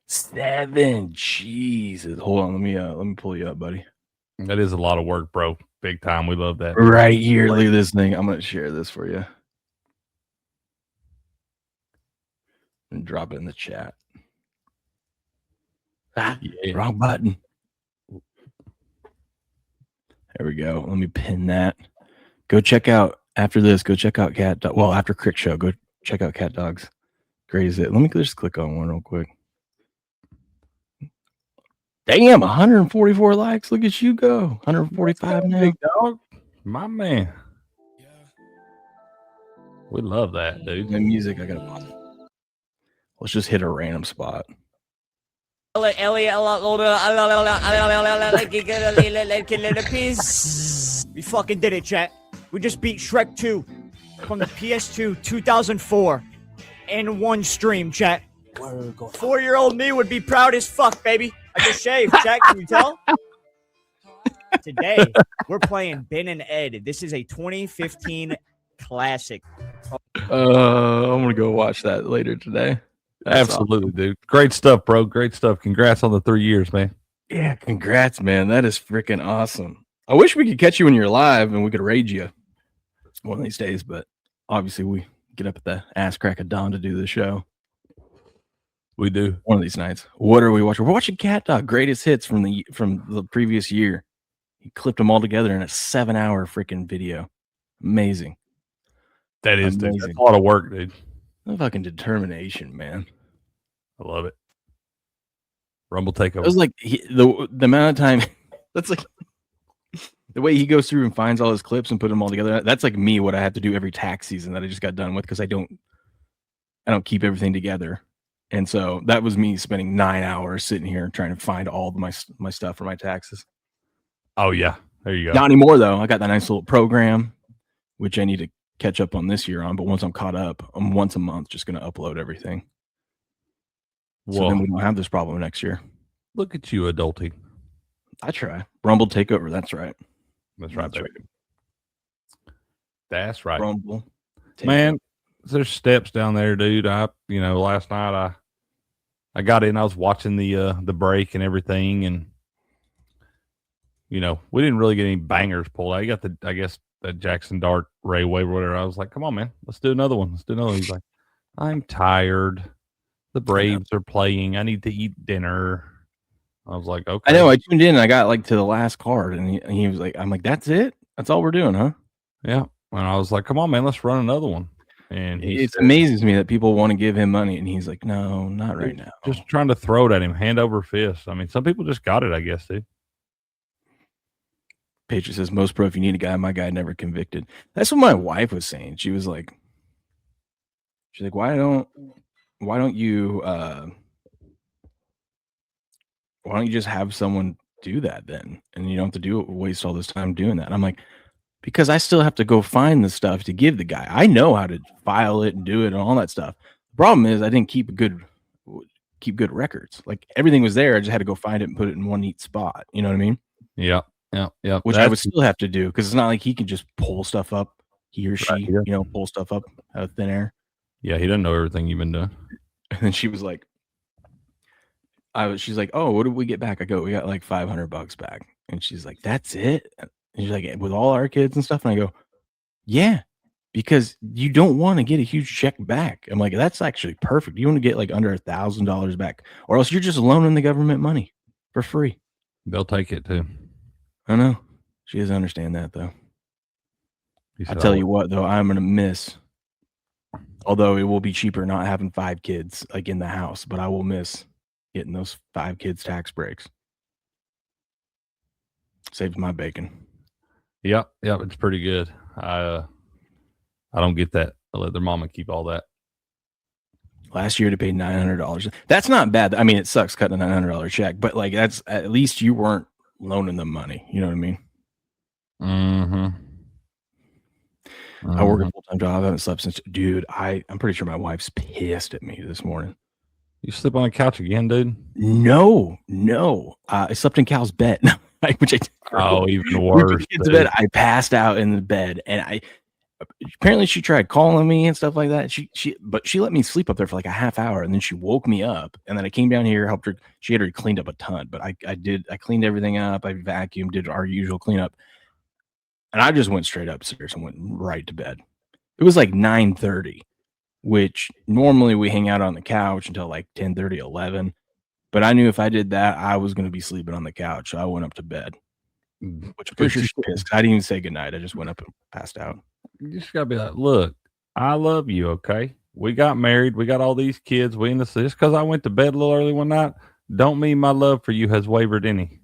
B: 7. Jesus. Hold on. Let me pull you up, buddy.
C: That is a lot of work, bro. Big time. We love that.
B: Right here. Look at this thing. I'm going to share this for you. And drop it in the chat. Wrong button. There we go. Let me pin that. Go check out, after this, go check out Cat Dog. Well, after Crick Show, go check out Cat Dog's Graze It. Let me just click on one real quick. Damn, 144 likes. Look at you go. 145 now.
C: Big dog. My man. We love that, dude.
B: The music, I gotta pause it. Let's just hit a random spot.
D: We fucking did it, chat. We just beat Shrek 2 from the PS2 2004 in one stream, chat. 4-year-old me would be proud as fuck, baby. I just shaved, chat. Can you tell? Today, we're playing Ben and Ed. This is a 2015 classic.
B: I'm gonna go watch that later today. That's
C: Absolutely, dude. Great stuff, bro. Great stuff. Congrats on the 3 years, man.
B: Yeah, congrats, man. That is freaking awesome. I wish we could catch you when you're live and we could raid you one of these days, but obviously we get up at the ass crack of dawn to do the show.
C: We do.
B: One of these nights. What are we watching? We're watching Cat Dog Greatest Hits from the previous year. He clipped them all together in a 7-hour freaking video. Amazing.
C: That is, dude. That's a lot of work, dude.
B: The fucking determination, man.
C: I love it. Rumble takeover.
B: It was like the amount of time. That's like the way he goes through and finds all his clips and put them all together. That's like me. What I have to do every tax season that I just got done with because I don't keep everything together. And so that was me spending 9 hours sitting here trying to find all of my stuff for my taxes.
C: Oh yeah, there you go.
B: Not anymore though. I got that nice little program, which I need to catch up on this year on. But once I'm caught up, I'm once a month just going to upload everything. So then we don't have this problem next year.
C: Look at you, adulting.
B: I try. Rumble takeover. That's right.
C: That's right, baby. That's right.
B: Rumble.
C: Man, there's steps down there, dude. Last night I got in. I was watching the break and everything, and we didn't really get any bangers pulled. I got that Jackson Dart Ray Wave or whatever. I was like, come on, man, let's do another one. He's like, I'm tired. The Braves are playing. I need to eat dinner. I was like, okay.
B: I know. I tuned in and I got like to the last card, and he was like, I'm like, that's it? That's all we're doing, huh?
C: Yeah. And I was like, come on, man, let's run another one. And
B: it amazes me that people want to give him money, and he's like, no, not right now.
C: Just trying to throw it at him, hand over fist. I mean, some people just got it, I guess, dude.
B: Patriot says, most pro, if you need a guy, my guy never convicted. That's what my wife was saying. She was like, why don't you just have someone do that then? And you don't have to waste all this time doing that. And I'm like, because I still have to go find the stuff to give the guy. I know how to file it and do it and all that stuff. The problem is I didn't keep good records. Like everything was there. I just had to go find it and put it in one neat spot. You know what I mean?
C: Yeah. Yeah.
B: Which I would still have to do because it's not like he can just pull stuff up. He or she, pull stuff up out of thin air.
C: Yeah, he doesn't know everything you've been doing.
B: And then she was like, she's like, oh, what did we get back? I go, we got like $500 back. And she's like, that's it? And she's like, with all our kids and stuff. And I go, yeah, because you don't want to get a huge check back. I'm like, that's actually perfect. You want to get like under $1,000 back, or else you're just loaning the government money for free.
C: They'll take it too.
B: I know. She doesn't understand that though. I tell you what, though, I'm going to miss. Although it will be cheaper not having 5 kids like in the house, but I will miss getting those 5 kids tax breaks. Saves my bacon.
C: Yep, it's pretty good. I don't get that. I let their mama keep all that.
B: Last year to pay $900. That's not bad. I mean, it sucks cutting a $900 check, but like that's at least you weren't loaning them money. You know what I mean?
C: Mm-hmm.
B: I work a full-time job. I haven't slept since. Dude, I'm pretty sure my wife's pissed at me this morning.
C: You sleep on the couch again, dude?
B: No. I slept in Cal's bed.
C: Even worse.
B: Bed. I passed out in the bed, and apparently she tried calling me and stuff like that. But she let me sleep up there for like a half hour, and then she woke me up, and then I came down here, helped her. She had already cleaned up a ton, but I cleaned everything up. I vacuumed, did our usual cleanup. And I just went straight upstairs and went right to bed. It was like 9:30, which normally we hang out on the couch until like 10:30, 11. But I knew if I did that, I was going to be sleeping on the couch. So I went up to bed, which I'm pretty sure she's pissed. I didn't even say goodnight. I just went up and passed out.
C: You just got to be like, look, I love you, okay? We got married. We got all these kids. Just because I went to bed a little early one night, don't mean my love for you has wavered any.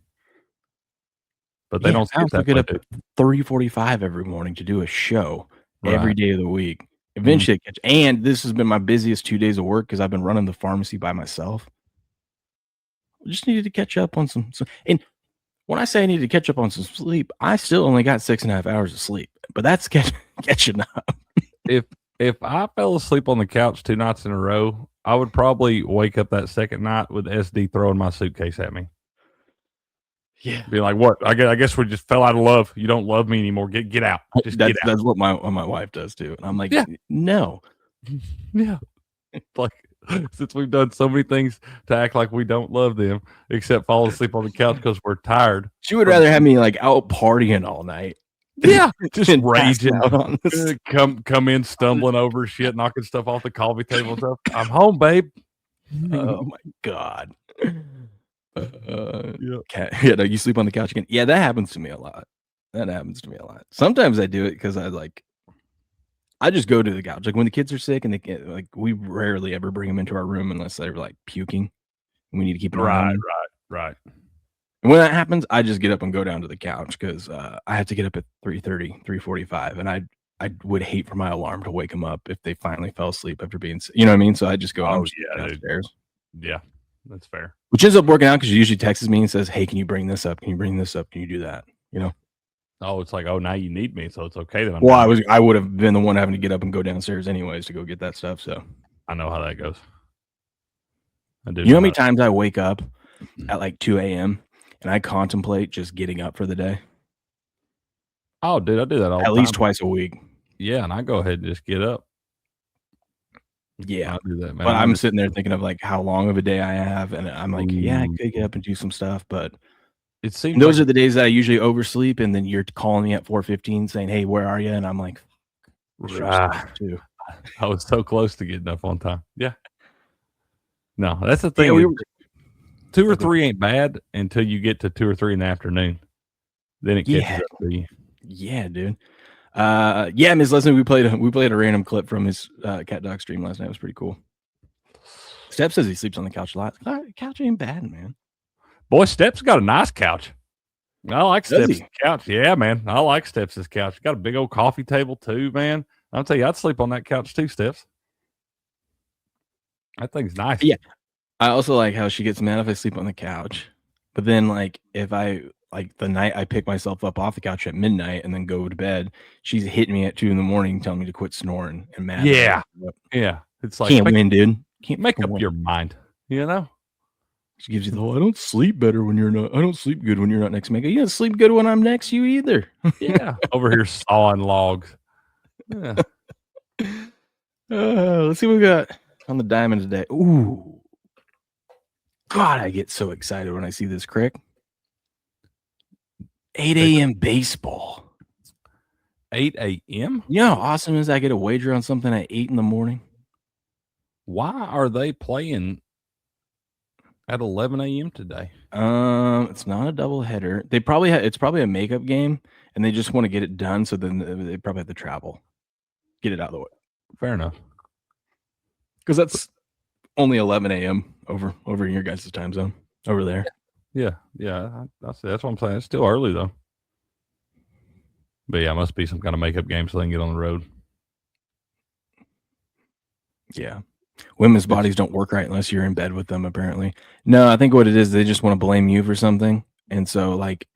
C: But they don't
B: get up at 3:45 every morning to do a show every day of the week. Eventually, and this has been my busiest 2 days of work because I've been running the pharmacy by myself. I just needed to catch up on some. And when I say I need to catch up on some sleep, I still only got 6.5 hours of sleep, but that's catching up.
C: If I fell asleep on the couch 2 nights in a row, I would probably wake up that second night with SD throwing my suitcase at me.
B: Yeah,
C: be like, "What? I guess we just fell out of love. You don't love me anymore. Get out. Just get out."
B: That's what my wife does too, and I'm like, no,
C: yeah. Like, since we've done so many things to act like we don't love them, except fall asleep on the couch because we're tired.
B: She would rather have me like out partying all night.
C: Yeah, just
B: and
C: raging.
B: out on this.
C: Come in stumbling over shit, knocking stuff off the coffee table and stuff. I'm home, babe.
B: Oh my god.
C: Yeah.
B: No, you sleep on the couch again. Yeah, that happens to me a lot. Sometimes I do it because I just go to the couch. Like when the kids are sick and they can't, like we rarely ever bring them into our room unless they're like puking. We need to keep an eye on them.
C: Right.
B: And when that happens, I just get up and go down to the couch because I have to get up at 3:30, 3:45, and I would hate for my alarm to wake them up if they finally fell asleep after being, you know what I mean? So I just go downstairs.
C: Yeah, that's fair.
B: Which ends up working out because she usually texts me and says, "Hey, can you bring this up? Can you bring this up? Can you do that?" You know.
C: Oh, it's like, oh, now you need me, so it's okay then.
B: I would have been the one having to get up and go downstairs anyways to go get that stuff. So
C: I know how that goes.
B: You know how many times I wake up at like 2 a.m. and I contemplate just getting up for the day?
C: Oh, dude, I do that all the time.
B: At least twice a week.
C: Yeah, and I go ahead and just get up.
B: Yeah,
C: I do that, man.
B: but I'm sitting there thinking of like how long of a day I have, and I'm like, yeah, I could get up and do some stuff, but
C: it seems
B: those are the days that I usually oversleep, and then you're calling me at 4:15 saying, "Hey, where are you?" And I'm like,
C: too. I was so close to getting up on time. Yeah. No, that's the thing.
B: Yeah,
C: 2 or 3 ain't bad until you get to 2 or 3 in the afternoon. Then it catches up to you.
B: Yeah, dude. Yeah, Ms. Leslie, we played a random clip from his cat dog stream last night. It was pretty cool. Steph says he sleeps on the couch a lot. Couch ain't bad, man.
C: Boy, Steps got a nice couch. I like Steps' couch. Yeah, man. I like Steps' couch. Got a big old coffee table too, man. I'll tell you, I'd sleep on that couch too, Steps. That thing's nice.
B: Yeah. I also like how she gets mad if I sleep on the couch. But then like if I like the night I pick myself up off the couch at midnight and then go to bed, she's hitting me at 2 a.m. telling me to quit snoring and mad.
C: Yeah. Yeah. It's like
B: can't win, dude. Can't
C: make up your mind. You know?
B: She gives you the whole I don't sleep good when you're not next to me. You don't sleep good when I'm next to you either.
C: Yeah. Over here sawing logs. Yeah.
B: Let's see what we got on the diamond today. Ooh. God, I get so excited when I see this crick. 8 a.m. baseball.
C: 8 a.m.?
B: You know how awesome is I get a wager on something at 8 in the morning?
C: Why are they playing at 11 a.m. today?
B: It's not a double header. They probably it's probably a makeup game, and they just want to get it done. So then they probably have to travel, get it out of the way.
C: Fair enough,
B: because that's only 11 a.m. over in your guys' time zone over there.
C: Yeah. That's what I'm saying. It's still early though. But yeah, it must be some kind of makeup game so they can get on the road.
B: Yeah. Women's bodies don't work right unless you're in bed with them, apparently. No, I think what it is, they just want to blame you for something. And so, like,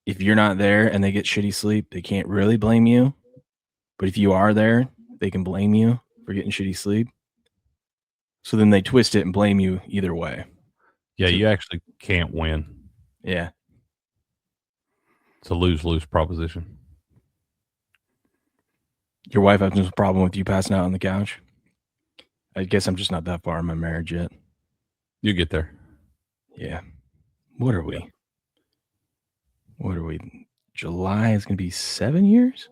B: if you're not there and they get shitty sleep, they can't really blame you. But if you are there, they can blame you for getting shitty sleep. So then they twist it and blame you either way.
C: Yeah, you actually can't win.
B: Yeah.
C: It's a lose-lose proposition.
B: Your wife has no problem with you passing out on the couch? I guess I'm just not that far in my marriage yet.
C: You get there.
B: Yeah. What are we? July is going to be 7 years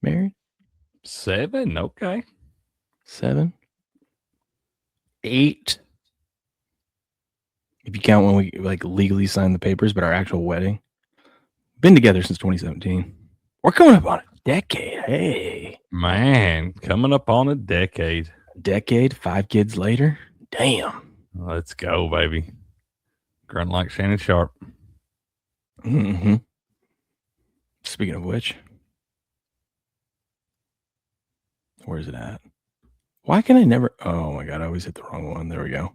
B: married?
C: 7? Okay.
B: 7? 8? If you count when we like legally signed the papers, but our actual wedding. Been together since 2017. We're coming up on a decade. Hey.
C: Man, coming up on a decade.
B: 5 kids later. Damn.
C: Let's go, baby. Grunt like Shannon Sharp.
B: Mm-hmm. Speaking of which, Where is it at? Why can I never? Oh my God, I always hit the wrong one. There we go.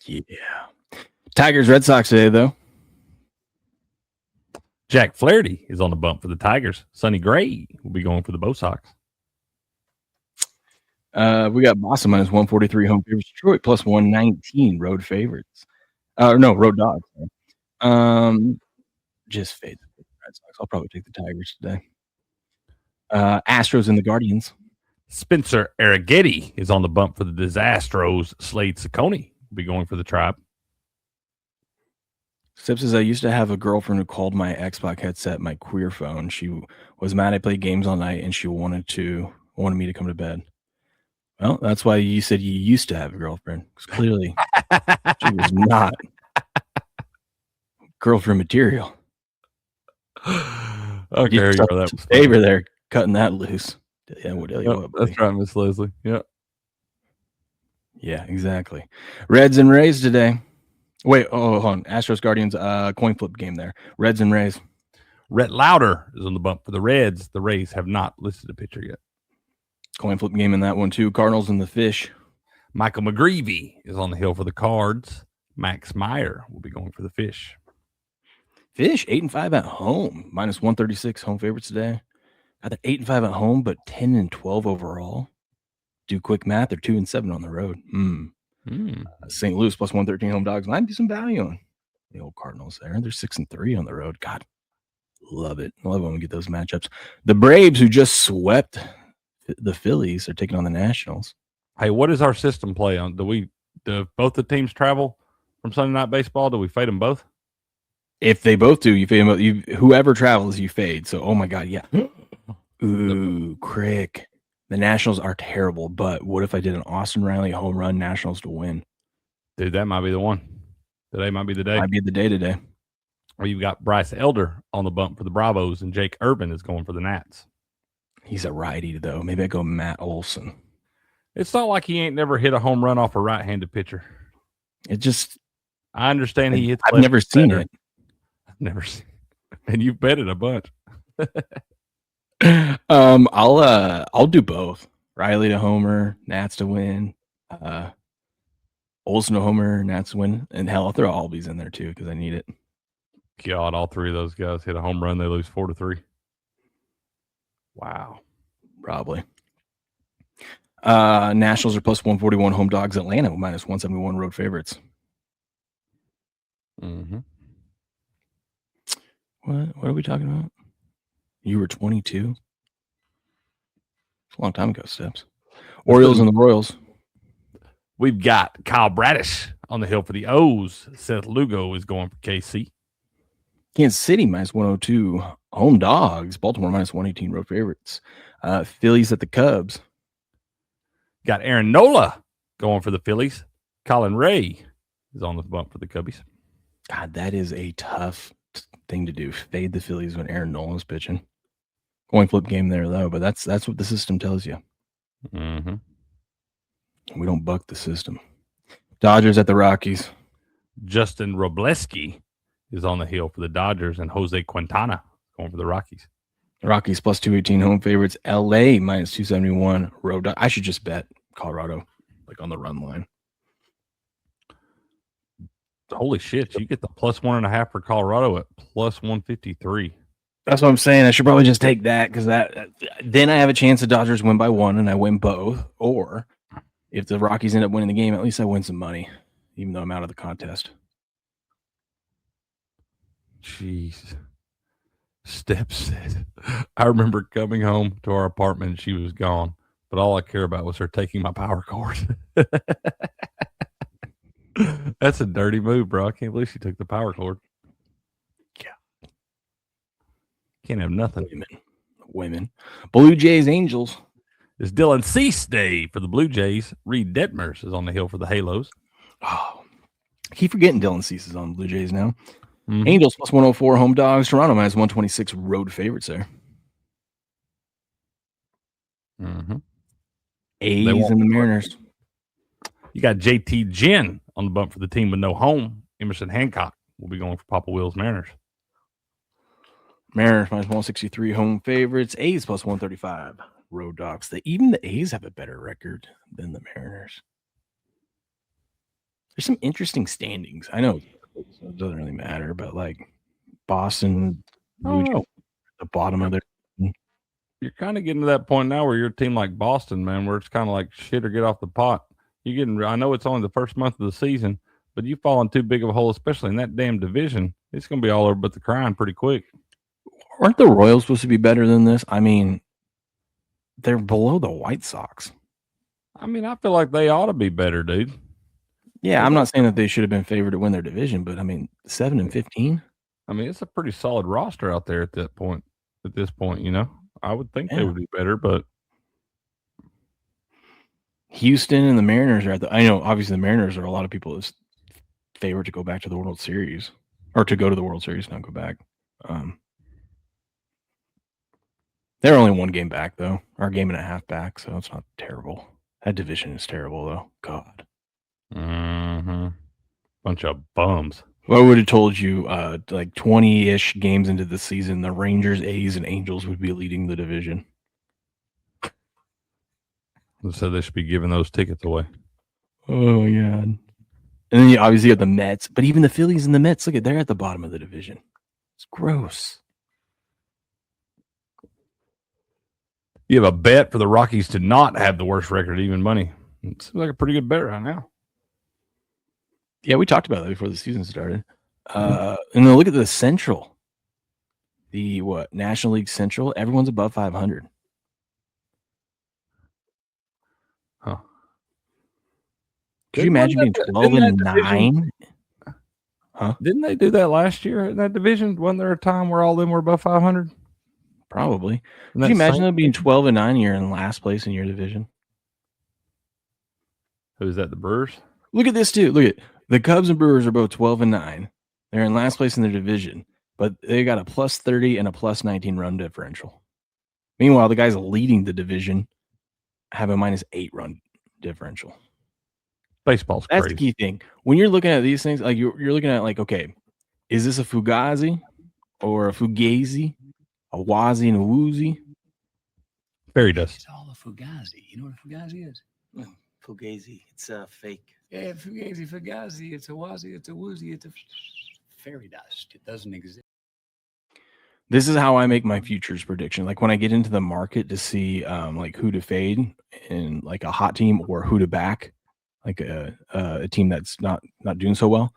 B: Yeah. Tigers, Red Sox today, though.
C: Jack Flaherty is on the bump for the Tigers. Sonny Gray will be going for the Bo Sox.
B: We got Boston minus 143 home favorites. Detroit plus 119 road favorites. No, road dogs. Just fade the Red Sox. I'll probably take the Tigers today. Astros and the Guardians.
C: Spencer Arrighetti is on the bump for the Disastros. Slade Ciccone will be going for the Tribe.
B: Sip says, I used to have a girlfriend who called my Xbox headset my queer phone. She was mad I played games all night and she wanted me to come to bed. Well, that's why you said you used to have a girlfriend. Because clearly she was not girlfriend material.
C: Okay,
B: You
C: you go. That was
B: favor there, cutting that loose. Yeah,
C: that's right, Miss Leslie. Yep.
B: Yeah, exactly. Reds and Rays today. Wait, hold on. Astros Guardians coin flip game there. Reds and Rays.
C: Rhett Lauder is on the bump for the Reds. The Rays have not listed a pitcher yet.
B: Coin flip game in that one too. Cardinals and the Fish.
C: Michael McGreevy is on the hill for the Cards. Max Meyer will be going for the Fish.
B: Fish 8-5 at home. Minus 136 home favorites today. Got the 8-5 at home, but 10-12 overall. Do quick math. They're 2-7 on the road. St. Louis plus 113 home dogs. Might be some value on the old Cardinals there. They're 6-3 on the road. God, love it. Love when we get those matchups. The Braves, who just swept the Phillies, are taking on the Nationals.
C: Hey, what is our system play on? Do both the teams travel from Sunday Night Baseball? Do we fade them both?
B: If they both do, you fade them both. Whoever travels, you fade. So, oh my God, yeah. Ooh, crick. The Nationals are terrible, but what if I did an Austin Riley home run, Nationals to win?
C: Dude, that might be the one. Today might be the day.
B: Might be the day today.
C: Or you've got Bryce Elder on the bump for the Bravos, and Jake Urban is going for the Nats.
B: He's a righty, though. Maybe I go Matt Olson.
C: It's not like he ain't never hit a home run off a right-handed pitcher.
B: It just...
C: I understand he hits.
B: I've never seen it.
C: I've never seen it. And you've bet it a bunch.
B: I'll do both. Riley to homer, Nats to win. Olsen to homer, Nats to win. And hell, I'll throw Albies in there too because I need it.
C: God, all three of those guys hit a home run. They lose 4-3. Wow.
B: Probably. Nationals are plus 141 home dogs. Atlanta minus 171 road favorites.
C: Mm-hmm.
B: What are we talking about? You were 22? It's a long time ago, Steps. Orioles and the Royals.
C: We've got Kyle Bradish on the hill for the O's. Seth Lugo is going for KC.
B: Kansas City minus 102 home dogs. Baltimore minus 118 road favorites. Phillies at the Cubs.
C: Got Aaron Nola going for the Phillies. Colin Ray is on the bump for the Cubbies.
B: God, that is a tough thing to do. Fade the Phillies when Aaron Nola's pitching. Coin flip game there, though, but that's what the system tells you.
C: Mm-hmm.
B: We don't buck the system. Dodgers at the Rockies.
C: Justin Robleski is on the hill for the Dodgers, and Jose Quintana going for the Rockies.
B: Rockies plus 218 home favorites. LA minus 271 road. I should just bet Colorado, like on the run line.
C: Holy shit! You get the plus 1.5 for Colorado at plus 153.
B: That's what I'm saying. I should probably just take that because then I have a chance the Dodgers win by one and I win both. Or if the Rockies end up winning the game, at least I win some money, even though I'm out of the contest.
C: Jeez. Steph said, I remember coming home to our apartment and she was gone, but all I care about was her taking my power cord. That's a dirty move, bro. I can't believe she took the power cord. Yeah. Can't have nothing.
B: Women. Blue Jays, Angels.
C: It's Dylan Cease Day for the Blue Jays. Reed Detmers is on the hill for the Halos.
B: Oh, I keep forgetting Dylan Cease is on the Blue Jays now.
C: Mm-hmm.
B: Angels plus 104 home dogs. Toronto minus 126 road favorites there.
C: Mm-hmm.
B: A's and the Mariners.
C: You got JT Ginn on the bump for the team with no home. Emerson Hancock we'll be going for Papa Will's Mariners.
B: Mariners minus 163 home favorites. A's plus 135 road dogs. Even the A's have a better record than the Mariners. There's some interesting standings. I know it doesn't really matter, but like Boston, the bottom of their.
C: You're kind of getting to that point now where you're a team like Boston, man, where it's kind of like shit or get off the pot. I know it's only the first month of the season, but you fall in too big of a hole, especially in that damn division. It's going to be all over but the crying pretty quick.
B: Aren't the Royals supposed to be better than this? I mean, they're below the White Sox.
C: I mean, I feel like they ought to be better, dude.
B: Yeah, I'm not saying that they should have been favored to win their division, but I mean, 7-15.
C: I mean, it's a pretty solid roster out there at this point, you know. I would think they would be better, but
B: Houston and the Mariners are I know, obviously, the Mariners are a lot of people's favorite to go back to the World Series, or to go to the World Series, not go back. They're only one game back, though, or a game and a half back, so it's not terrible. That division is terrible, though. God.
C: Bunch of bums.
B: Well, I would have told you, like 20-ish games into the season, the Rangers, A's, and Angels would be leading the division.
C: So they should be giving those tickets away.
B: Oh, yeah. And then you obviously have the Mets, but even the Phillies and the Mets, look at, they're at the bottom of the division. It's gross.
C: You have a bet for the Rockies to not have the worst record, even money. It seems like a pretty good bet right now.
B: Yeah, we talked about that before the season started. And then look at the Central. The National League Central? Everyone's above 500.
C: Huh.
B: Could you imagine being 12-9? Huh?
C: Didn't they do that last year in that division? Wasn't there a time where all of them were above 500?
B: Probably. Could you imagine them being 12-9? You're in last place in your division.
C: Who's that? The Brewers?
B: Look at this, too. Look at the Cubs and Brewers are both 12-9. They're in last place in their division, but they got a plus 30 and a plus 19 run differential. Meanwhile, the guys leading the division have a minus 8 run differential.
C: Baseball's
B: That's
C: crazy.
B: the key thing. When you're looking at these things, like you're looking at like, okay, is this a Fugazi or a Fugazi, a Wazi and a Woozy?
C: Fairy dust.
E: It's all a Fugazi. You know what a Fugazi is?
F: Fugazi. It's a fake.
E: Yeah, Fugazi. It's a Wazi. It's a Woozy. It's a fairy dust. It doesn't exist.
B: This is how I make my futures prediction. Like when I get into the market to see like who to fade in like a hot team or who to back, like a team that's not doing so well.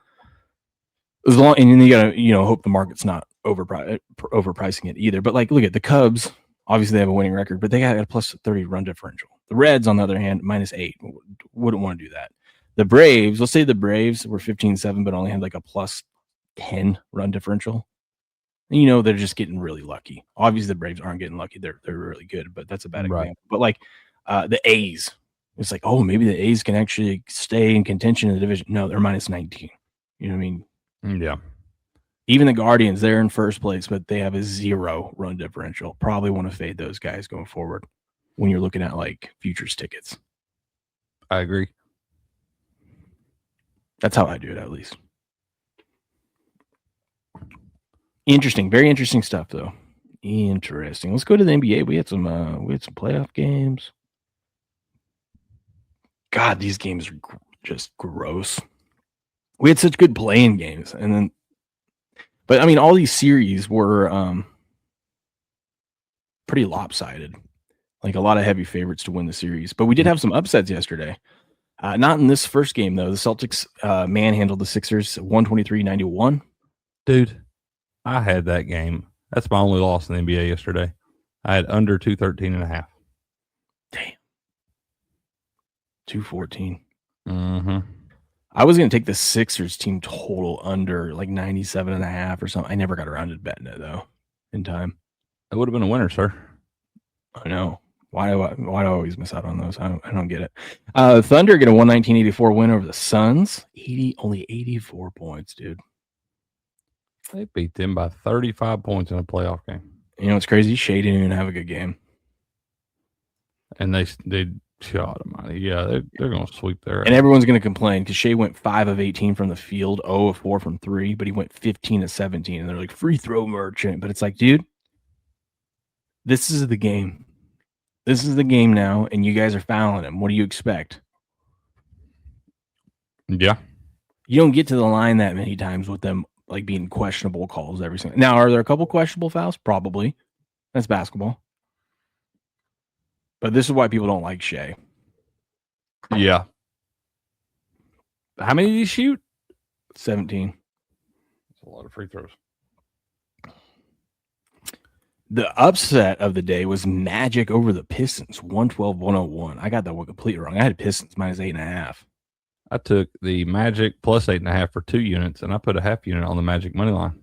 B: And then you gotta hope the market's not overpricing it either. But like look at the Cubs. Obviously, they have a winning record, but they got a plus 30 run differential. The Reds, on the other hand, minus 8. Wouldn't want to do that. The Braves, let's say the Braves were 15-7, but only had like a plus 10 run differential. And they're just getting really lucky. Obviously, the Braves aren't getting lucky. They're really good, but that's a bad example. But like the A's, it's like, oh, maybe the A's can actually stay in contention in the division. No, they're minus 19. You know what I mean?
C: Yeah.
B: Even the Guardians, they're in first place, but they have a 0 run differential. Probably want to fade those guys going forward when you're looking at like futures tickets.
C: I agree.
B: That's how I do it, at least. Interesting, very interesting stuff, though. Interesting. Let's go to the NBA. We had some playoff games. God, these games are just gross. We had such good playing games, but I mean, all these series were pretty lopsided. Like a lot of heavy favorites to win the series, but we did have some upsets yesterday. Not in this first game though. The Celtics manhandled the Sixers 123-91.
C: Dude, I had that game. That's my only loss in the NBA yesterday. I had under 213.5.
B: Damn. 214.
C: Mm-hmm.
B: I was going to take the Sixers team total under like 97.5 or something. I never got around to betting it though in time.
C: It would have been a winner, sir.
B: I know. Why do I always miss out on those? I don't get it. Thunder get a 119-84 win over the Suns. Only 84 points, dude.
C: They beat them by 35 points in a playoff game.
B: You know what's crazy? Shea didn't even have a good game.
C: And they God almighty. Yeah, they're going to sweep there.
B: And everyone's going to complain because Shea went 5 of 18 from the field, 0 of 4 from 3, but he went 15 of 17. And they're like, free throw merchant. But it's like, dude, this is the game. This is the game now, and you guys are fouling him. What do you expect?
C: Yeah.
B: You don't get to the line that many times with them like being questionable calls every single. Now, are there a couple questionable fouls? Probably. That's basketball. But this is why people don't like Shea.
C: Yeah. How many did he shoot?
B: 17.
C: That's a lot of free throws.
B: The upset of the day was Magic over the Pistons, 112-101. I got that one completely wrong. I had Pistons minus 8.5.
C: I took the Magic plus 8.5 for 2 units, and I put a half unit on the Magic money line.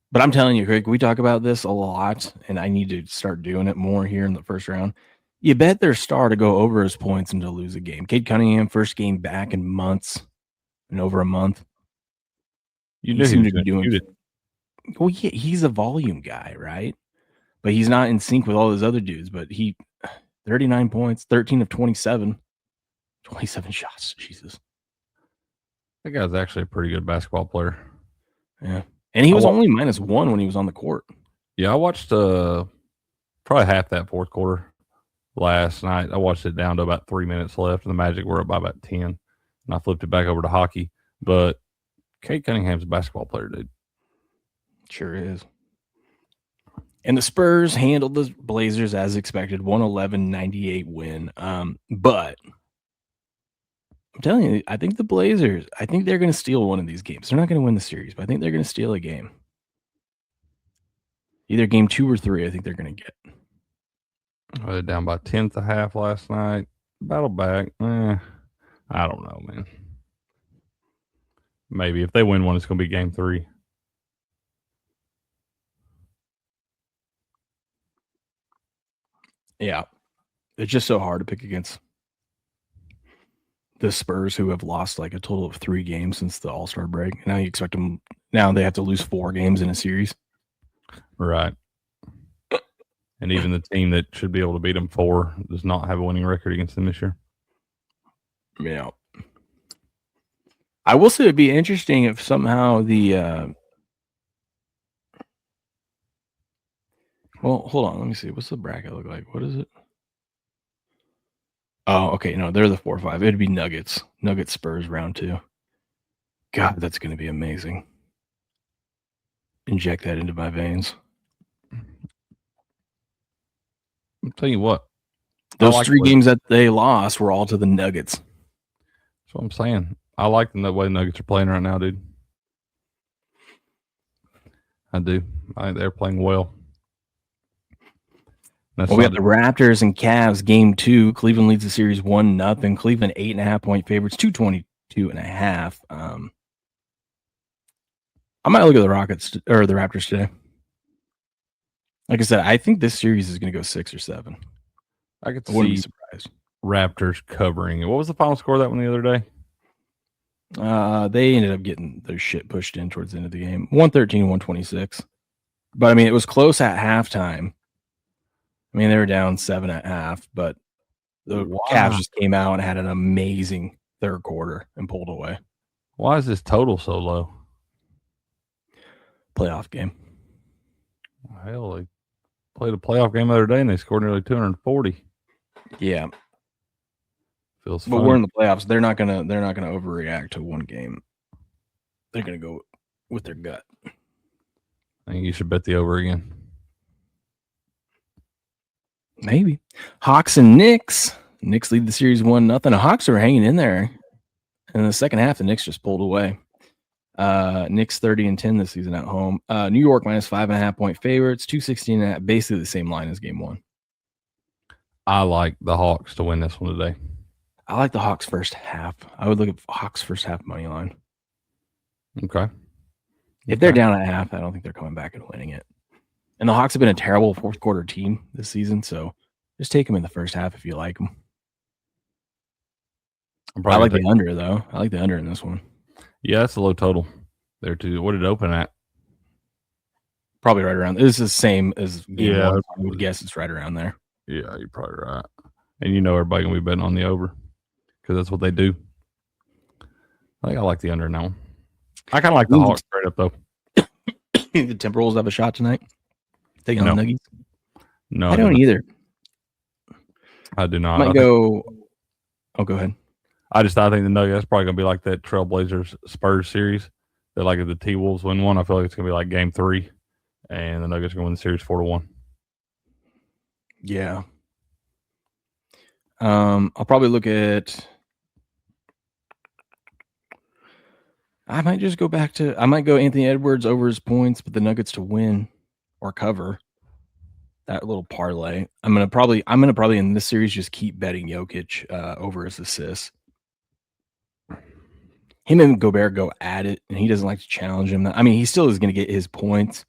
B: But I'm telling you, Craig, we talk about this a lot, and I need to start doing it more here in the first round. You bet their star to go over his points and to lose a game. Cade Cunningham, first game back in months, in over a month.
C: You knew he was going to shoot it.
B: Well, yeah, he's a volume guy, right? But he's not in sync with all those other dudes. But 39 points, 13 of 27, 27 shots. Jesus.
C: That guy's actually a pretty good basketball player.
B: Yeah. And he was only -1 when he was on the court.
C: Yeah, I watched probably half that fourth quarter last night. I watched it down to about 3 minutes left, and the Magic were up by about 10. And I flipped it back over to hockey. But Cade Cunningham's a basketball player, dude.
B: Sure is. And the Spurs handled the Blazers as expected, 111-98 win. But I'm telling you, I think the Blazers, I think they're going to steal one of these games. They're not going to win the series, but I think they're going to steal a game. Either game 2 or 3, I think they're going to get.
C: They're down by 10th a half last night. Battle back. I don't know, man. Maybe if they win one, it's going to be game 3.
B: Yeah. It's just so hard to pick against the Spurs, who have lost like a total of 3 games since the All-Star break. Now you expect them, now they have to lose 4 games in a series.
C: Right. And even the team that should be able to beat them 4 does not have a winning record against them this year.
B: Yeah. I will say it'd be interesting if somehow the well, hold on, let me see. What's the bracket look like? What is it? Oh, okay. No, they're the 4 or 5. It'd be Nuggets Spurs round 2. God, that's going to be amazing. Inject that into my veins.
C: I'll tell you what.
B: Those 3 games that they lost were all to the Nuggets.
C: That's what I'm saying. I like the way the Nuggets are playing right now, dude. I do. I think they're playing well.
B: Well, we got the Raptors and Cavs game 2. Cleveland leads the series 1-0. Cleveland 8.5-point favorites, 222.5. I might look at the Rockets or the Raptors today. Like I said, I think this series is going to go 6 or 7.
C: I could
B: wouldn't be
C: see
B: surprised.
C: Raptors covering. What was the final score of that one the other day?
B: They ended up getting their shit pushed in towards the end of the game, 113-126. But I mean, it was close at halftime. I mean, they were down 7.5, but the Cavs just came out and had an amazing third quarter and pulled away.
C: Why is this total so low?
B: Playoff game.
C: Hell, they played a playoff game the other day and they scored nearly 240.
B: Yeah.
C: Feels
B: but
C: funny.
B: We're in the playoffs. They're not gonna overreact to one game. They're gonna go with their gut.
C: I think you should bet the over again.
B: Maybe. Hawks and Knicks. Knicks lead the series 1-0. The Hawks are hanging in there. In the second half, the Knicks just pulled away. Knicks 30-10 this season at home. New York minus 5.5-point favorites, 216.5, basically the same line as game 1.
C: I like the Hawks to win this one today.
B: I like the Hawks first half. I would look at Hawks first half money line.
C: Okay.
B: If they're down at half, I don't think they're coming back and winning it. And the Hawks have been a terrible fourth quarter team this season, so just take them in the first half if you like them. I like the under, though. I like the under in this one.
C: Yeah, that's a low total there, too. What did it open at?
B: Probably right around. This is the same as game 1. I would guess it's right around there.
C: Yeah, you're probably right. And you know everybody going to be betting on the over because that's what they do. I think I like the under now. I kind of like the Hawks straight up, though.
B: The Timberwolves have a shot tonight? Taking on the Nuggets?
C: No,
B: I don't either.
C: I do not.
B: Might go. Go ahead.
C: I think the Nuggets, that's probably going to be like that Trailblazers Spurs series. That like if the T-Wolves win one, I feel like it's going to be like game 3. And the Nuggets are going to win the series 4-1.
B: Yeah. I'll probably look at. I might just go back to. I might go Anthony Edwards over his points, but the Nuggets to win or cover. That little parlay. I'm gonna probably in this series just keep betting Jokic over his assists. Him and Gobert go at it, and he doesn't like to challenge him. I mean, he still is going to get his points.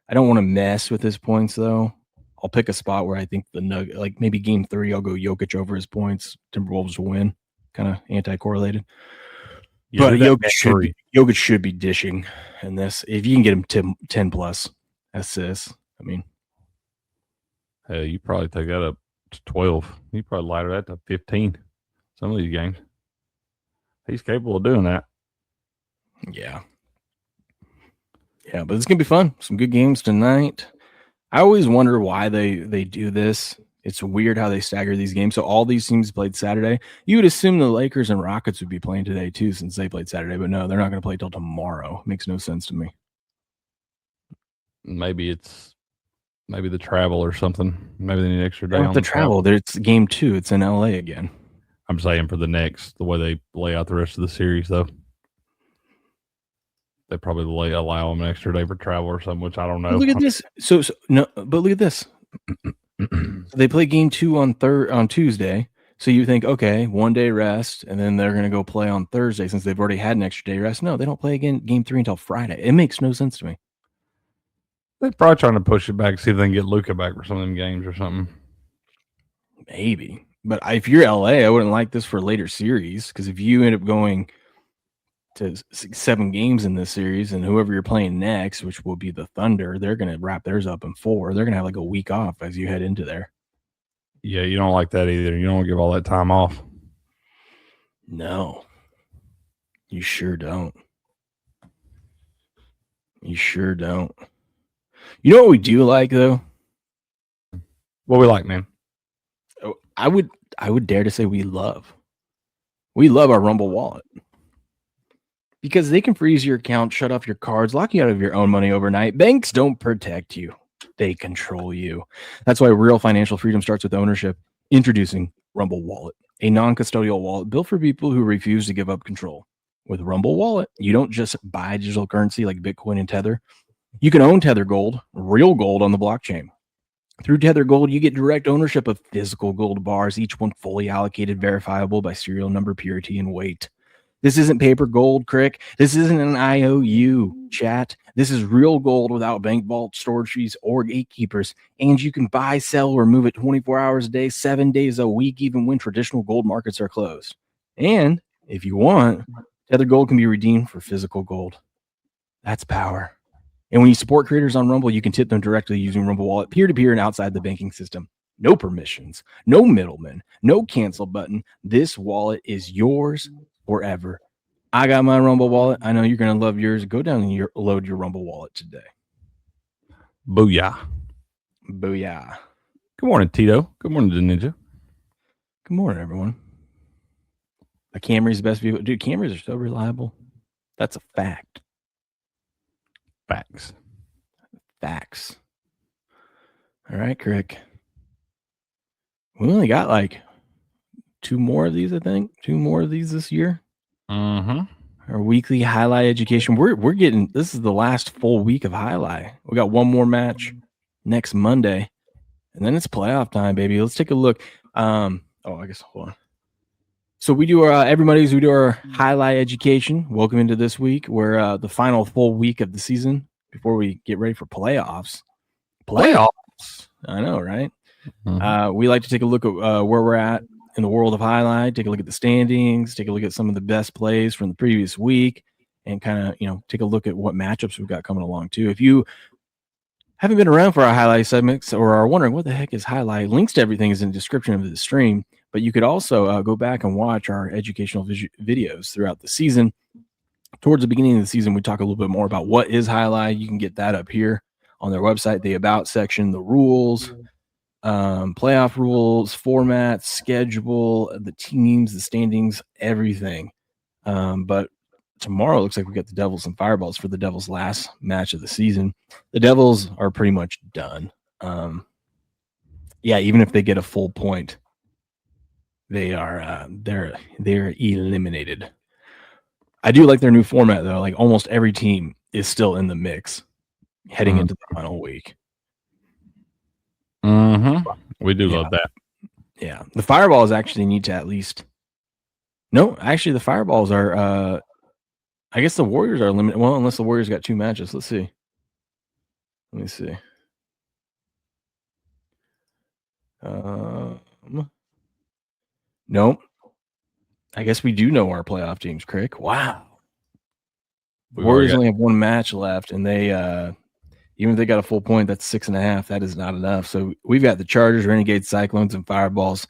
B: I don't want to mess with his points, though. I'll pick a spot where I think the Nugget, like maybe game 3, I'll go Jokic over his points. Timberwolves will win. Kind of anti-correlated. Yeah, but Jokic should be dishing in this. If you can get him 10 plus assists, I mean.
C: Hey, you probably take that up to 12. You probably lighter that to 15. Some of these games. He's capable of doing that.
B: Yeah. Yeah, but it's going to be fun. Some good games tonight. I always wonder why they do this. It's weird how they stagger these games. So all these teams played Saturday. You would assume the Lakers and Rockets would be playing today too, since they played Saturday. But no, they're not going to play till tomorrow. Makes no sense to me.
C: Maybe the travel or something. Maybe they need an extra day on
B: the travel. It's game 2. It's in LA again.
C: I'm saying for the way they lay out the rest of the series, though. They probably allow them an extra day for travel or something, which I don't know.
B: Look at this. So but look at this. They play game 2 on Tuesday. So you think, okay, 1 day rest, and then they're going to go play on Thursday since they've already had an extra day rest. No, they don't play again game 3 until Friday. It makes no sense to me.
C: They're probably trying to push it back, see if they can get Luka back for some of them games or something.
B: Maybe. But if you're LA, I wouldn't like this for a later series, because if you end up going to 7 games in this series, and whoever you're playing next, which will be the Thunder, they're going to wrap theirs up in 4. They're going to have like a week off as you head into there.
C: Yeah, you don't like that either. You don't want to give all that time off.
B: No, you sure don't. You sure don't. You know what we do like, though?
C: What we like, man?
B: I would dare to say we love our Rumble wallet, because they can freeze your account, shut off your cards, lock you out of your own money overnight. Banks don't protect you. They control you. That's why real financial freedom starts with ownership. Introducing Rumble Wallet, a non-custodial wallet built for people who refuse to give up control. With Rumble Wallet, you don't just buy digital currency like Bitcoin and Tether. You can own Tether Gold, real gold on the blockchain. Through Tether Gold, you get direct ownership of physical gold bars, each one fully allocated, verifiable by serial number, purity, and weight. This isn't paper gold, Crick. This isn't an IOU, chat. This is real gold without bank vault, storage fees, or gatekeepers. And you can buy, sell, or move it 24 hours a day, 7 days a week, even when traditional gold markets are closed. And if you want, Tether Gold can be redeemed for physical gold. That's power. And when you support creators on Rumble, you can tip them directly using Rumble Wallet, peer-to-peer and outside the banking system. No permissions, no middlemen, no cancel button. This wallet is yours forever. I got my Rumble Wallet. I know you're going to love yours. Go down and load your Rumble Wallet today.
C: Booyah.
B: Booyah.
C: Good morning, Tito. Good morning, the Ninja.
B: Good morning, everyone. A Camry's the best vehicle. Dude, Camrys are so reliable. That's a fact. Facts. All right, Crick. We only got like 2 more of these, I think. 2 more of these this year.
C: Mm-hmm.
B: Our weekly highlight education. We're getting, this is the last full week of highlight. We got 1 more match next Monday, and then it's playoff time, baby. Let's take a look. I guess hold on. So we do our every Mondays. We do our highlight education. Welcome into this week. We're the final full week of the season before we get ready for playoffs. Playoffs. I know, right? Mm-hmm. We like to take a look at where we're at in the world of highlight. Take a look at the standings. Take a look at some of the best plays from the previous week, and kind of take a look at what matchups we've got coming along too. If you haven't been around for our highlight segments or are wondering what the heck is highlight, links to everything is in the description of the stream. But you could also go back and watch our educational videos throughout the season. Towards the beginning of the season, we talk a little bit more about what is highlight. You can get that up here on their website, the About section, the rules, playoff rules, formats, schedule, the teams, the standings, everything. But tomorrow looks like we got the Devils and Fireballs for the Devils' last match of the season. The Devils are pretty much done. Even if they get a full point, they are they're eliminated. I do like their new format though. Like almost every team is still in the mix heading into the final week.
C: We do love that.
B: Yeah, the Fireballs actually need to at least. No, actually, the Fireballs are. I guess the Warriors are limited. Well, unless the Warriors got 2 matches. Let's see. Let me see. Nope. I guess we do know our playoff teams, Crick. Wow. The Warriors only have 1 match left, and they even if they got a full point, that's 6.5. That is not enough. So we've got the Chargers, Renegades, Cyclones, and Fireballs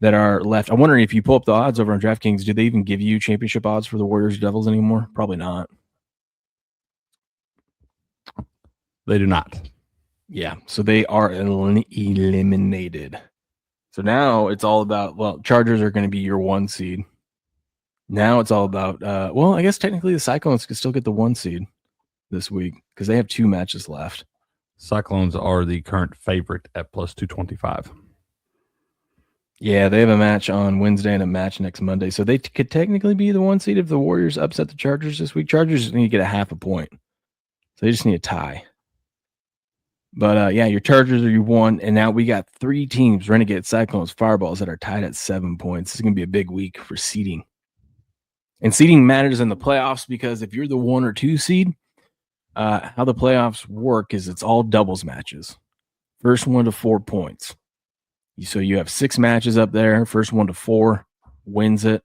B: that are left. I'm wondering if you pull up the odds over on DraftKings, do they even give you championship odds for the Warriors Devils anymore? Probably not.
C: They do not.
B: Yeah, so they are eliminated. So now it's all about, Chargers are going to be your 1 seed. Now it's all about, I guess technically the Cyclones could still get the 1 seed this week because they have 2 matches left.
C: Cyclones are the current favorite at plus 225.
B: Yeah, they have a match on Wednesday and a match next Monday. So they could technically be the 1 seed if the Warriors upset the Chargers this week. Chargers just need to get a half a point. So they just need a tie. But your Chargers are your 1. And now we got 3 teams, Renegades, Cyclones, Fireballs, that are tied at 7 points. It's going to be a big week for seeding. And seeding matters in the playoffs because if you're the 1 or 2 seed, how the playoffs work is it's all doubles matches. First 1 to 4 points. So you have 6 matches up there. First 1 to 4 wins it.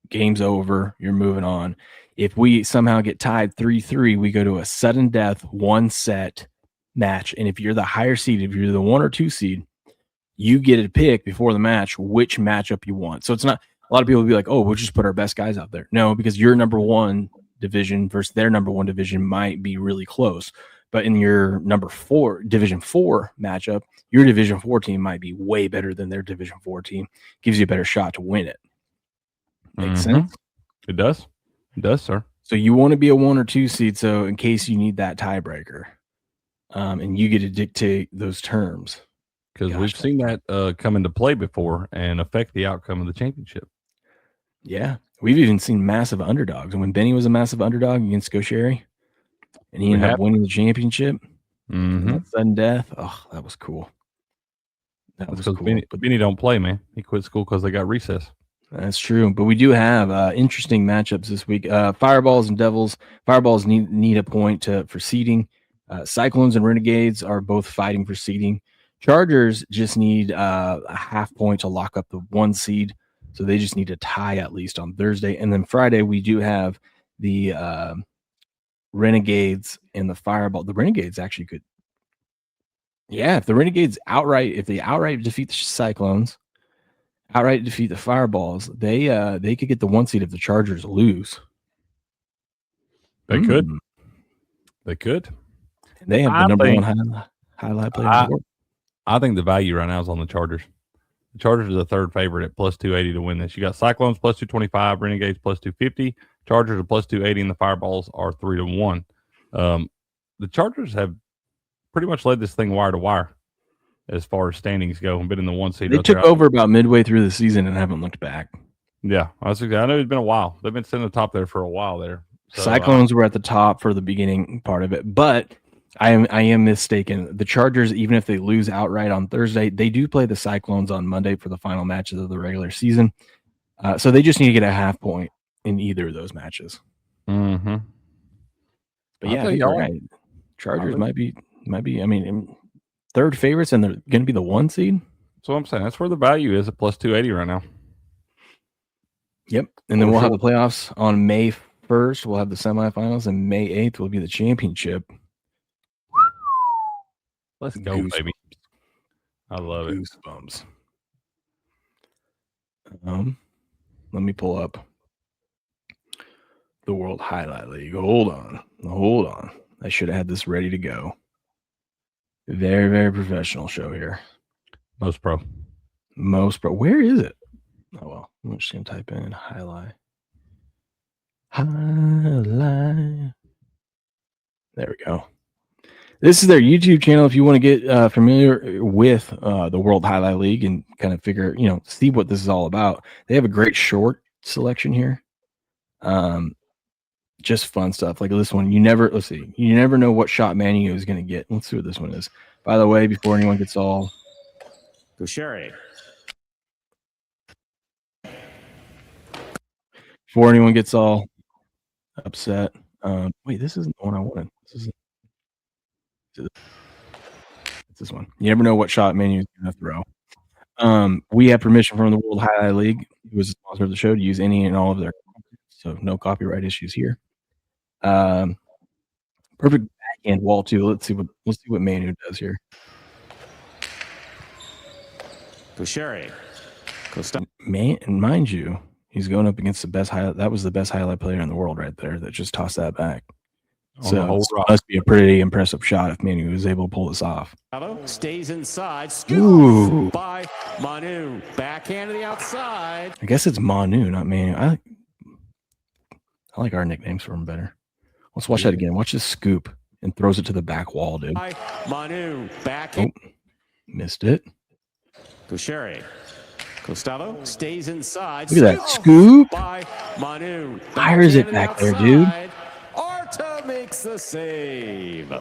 B: Game's over. You're moving on. If we somehow get tied 3-3, we go to a sudden death 1 set match. And if you're the higher seed, if you're the 1 or 2 seed, you get to pick before the match which matchup you want. So it's not a lot of people will be like, oh, we'll just put our best guys out there. No, because your number 1 division versus their number 1 division might be really close. But in your number 4, Division 4 matchup, your Division 4 team might be way better than their Division 4 team. Gives you a better shot to win it. Makes sense?
C: It does. It does, sir.
B: So you want to be a 1 or 2 seed, so in case you need that tiebreaker, and you get to dictate those terms.
C: Because we've seen that come into play before and affect the outcome of the championship.
B: Yeah. We've even seen massive underdogs. And when Benny was a massive underdog against Scotieri, and he ended up winning the championship, that sudden death, that was cool. That was cool.
C: Benny don't play, man. He quit school because they got recess.
B: That's true. But we do have interesting matchups this week. Fireballs and Devils. Fireballs need a point for seeding. Cyclones and Renegades are both fighting for seeding. Chargers just need a half point to lock up the 1 seed. So they just need to tie at least on Thursday. And then Friday, we do have the Renegades and the Fireball. The Renegades actually could. Yeah, if the Renegades outright defeat the Cyclones, outright defeat the Fireballs, they could get the 1 seed if the Chargers lose.
C: They could. They could.
B: They have the number 1 highlight player in the world.
C: I think the value right now is on the Chargers. The Chargers are the 3rd favorite at plus 280 to win this. You got Cyclones plus 225, Renegades plus 250, Chargers are plus 280, and the Fireballs are 3-1. The Chargers have pretty much led this thing wire to wire as far as standings go and been in the 1 seed.
B: They took over about midway through the season and haven't looked back.
C: Yeah, I know it's been a while. They've been sitting at the top there for a while there. So,
B: Cyclones were at the top for the beginning part of it, but I am mistaken. The Chargers, even if they lose outright on Thursday, they do play the Cyclones on Monday for the final matches of the regular season. So they just need to get a half point in either of those matches.
C: Mm-hmm.
B: But yeah, I think you're right. Chargers might be. I mean, 3rd favorites, and they're going to be the 1 seed.
C: That's what I'm saying. That's where the value is at plus 280 right now.
B: Yep. And then we'll have the playoffs on May 1st. We'll have the semifinals, and May 8th will be the championship.
C: Let's go, baby. I love it.
B: Goosebumps. Let me pull up the World Highlight League. Hold on. I should have had this ready to go. Very, very professional show here.
C: Most pro.
B: Where is it? Oh, well. I'm just going to type in highlight. There we go. This is their YouTube channel if you want to get familiar with the World Highlight League and kind of figure, see what this is all about. They have a great short selection here. Just fun stuff like this one. You never know what shot Manu is going to get. Let's see what this one is. By the way, before anyone gets all
G: Gaucheri.
B: Before anyone gets all upset. Wait, this isn't the one I wanted. It's this one. You never know what shot Manu is going to throw. We have permission from the World Highlight League, who is a sponsor of the show, to use any and all of their content, so no copyright issues here. Perfect backhand wall too. Let's see what Manu does here.
G: Gaucheri.
B: Man, and mind you, he's going up against the best highlight. That was the best highlight player in the world right there that just tossed that back. So it must be a pretty impressive shot if Manu was able to pull this off.
G: Stays inside. Scoop by Manu. Backhand to the outside.
B: I guess it's Manu, not Manu. I like our nicknames for him better. Let's watch that again. Watch this scoop and throws it to the back wall, dude.
G: Manu. Backhand.
B: Oh, missed it.
G: Gaucheri. Gustavo stays inside.
B: Look at that scoop.
G: By Manu.
B: Fires it back there, dude.
G: Arta makes the save.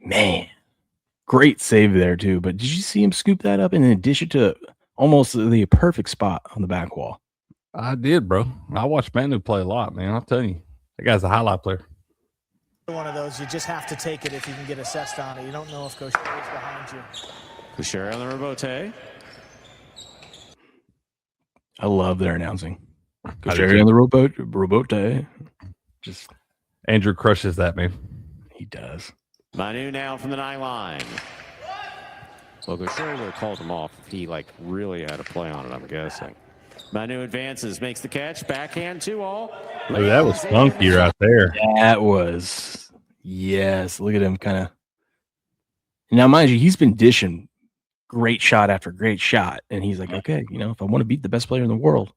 B: Man, great save there too. But did you see him scoop that up in addition to almost the perfect spot on the back wall?
C: I did, bro. I watched Manu play a lot, man. I'll tell you, that guy's a highlight player.
D: One of those, you just have to take it if you can get assessed on it. You don't know if Gaucheri is behind you.
G: Gaucheri on the rebote.
B: I love their announcing. Gaucheri on the rebote. Just
C: Andrew crushes that, man.
B: He does.
G: Manu now from the 9 line. Well, Gaucheri would have called him off if he really had a play on it, I'm guessing. Manu advances, makes the catch, backhand 2-all.
C: Oh, that was funky right there.
B: That was, yes. Look at him kind of. Now, mind you, he's been dishing great shot after great shot. And he's like, okay, if I want to beat the best player in the world,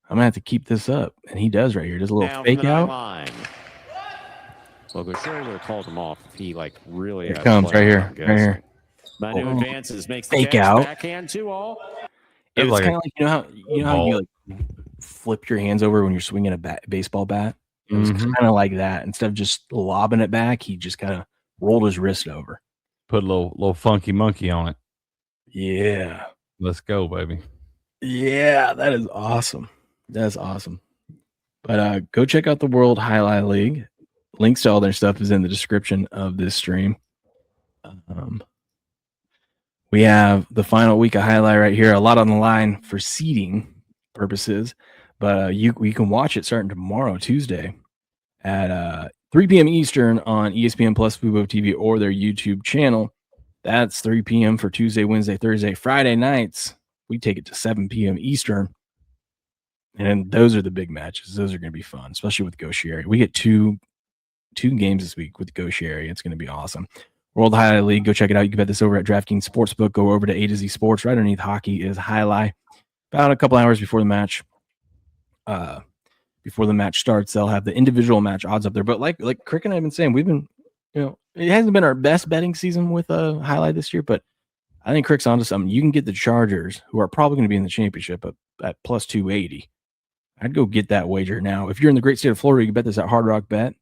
B: I'm going to have to keep this up. And he does right here. Just a little
G: now
B: fake out.
G: Well, Gaucheri would have called him off if he really
B: Here
G: had
B: it comes
G: a play
B: right
G: on it,
B: here. Right here.
G: Manu advances, makes the
B: fake
G: catch,
B: out.
G: backhand 2-all.
B: It was kind of like, how you flip your hands over when you're swinging a baseball bat? It was kind of like that. Instead of just lobbing it back, he just kind of rolled his wrist over.
C: Put a little funky monkey on it.
B: Yeah.
C: Let's go, baby.
B: Yeah, that is awesome. That's awesome. But go check out the World Highlight League. Links to all their stuff is in the description of this stream. We have the final week of highlight right here. A lot on the line for seeding purposes, but you can watch it starting tomorrow, Tuesday, at 3 p.m. Eastern on ESPN Plus, Fubo TV, or their YouTube channel. That's 3 p.m. for Tuesday, Wednesday, Thursday, Friday nights. We take it to 7 p.m. Eastern, and those are the big matches. Those are going to be fun, especially with Gaucheri. We get two games this week with Gaucheri. It's going to be awesome. World Highlight League. Go check it out. You can bet this over at DraftKings Sportsbook. Go over to A to Z Sports. Right underneath hockey is highlight. About a couple hours before the match, starts, they'll have the individual match odds up there. But like Crick and I have been saying, we've been, it hasn't been our best betting season with highlight this year, but I think Crick's onto something. You can get the Chargers, who are probably going to be in the championship, at plus 280. I'd go get that wager now. If you're in the great state of Florida, you can bet this at Hard Rock Bet.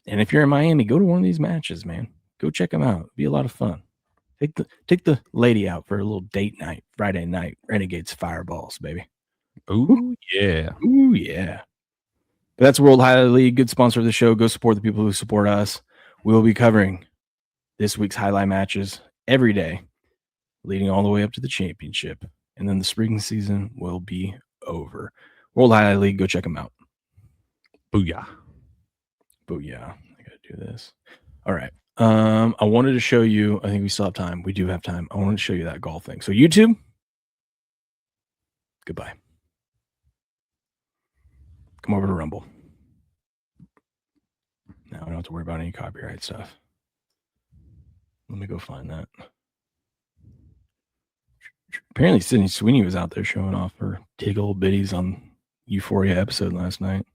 B: And if you're in Miami, go to one of these matches, man. Go check them out. It'll be a lot of fun. Take the lady out for a little date night, Friday night. Renegades Fireballs, baby.
C: Ooh, yeah.
B: Ooh, yeah. But that's World Highlight League. Good sponsor of the show. Go support the people who support us. We'll be covering this week's highlight matches every day, leading all the way up to the championship. And then the spring season will be over. World Highlight League. Go check them out.
C: Booyah.
B: Booyah. I got to do this. All right. I wanted to show you, I think we still have time. We do have time. I wanted to show you that golf thing. So YouTube, Goodbye. Come over to Rumble. Now I don't have to worry about any copyright stuff. Let me go find that. Apparently, Sydney Sweeney was out there showing off her tiggle bitties on Euphoria episode last night.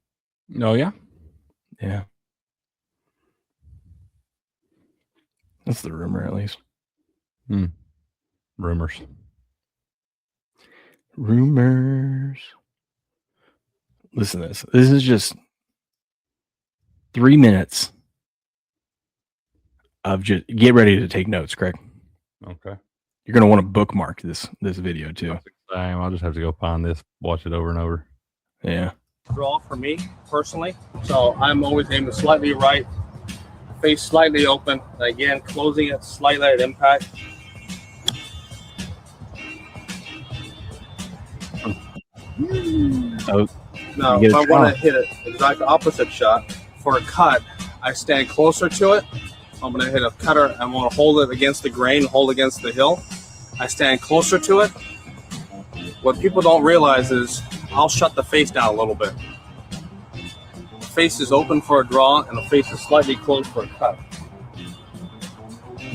C: Oh, yeah?
B: Yeah. That's the rumor, at least.
C: Rumors.
B: Listen to this. This is just 3 minutes of just get ready to take notes, Craig.
C: Okay.
B: You're going to want to bookmark this video too.
C: Same. I'll just have to go find this, watch it over and over.
B: Yeah.
H: Draw for me personally, so I'm always aiming slightly right, face slightly open, again closing it slightly at impact.
B: Oh,
H: now if I want to hit it exact opposite shot for a cut, I stand closer to it. I'm going to hit a cutter. I want to hold it against the grain, hold against the hill. I stand closer to it. What people don't realize is I'll shut the face down a little bit. The face is open for a draw, and the face is slightly closed for a cut.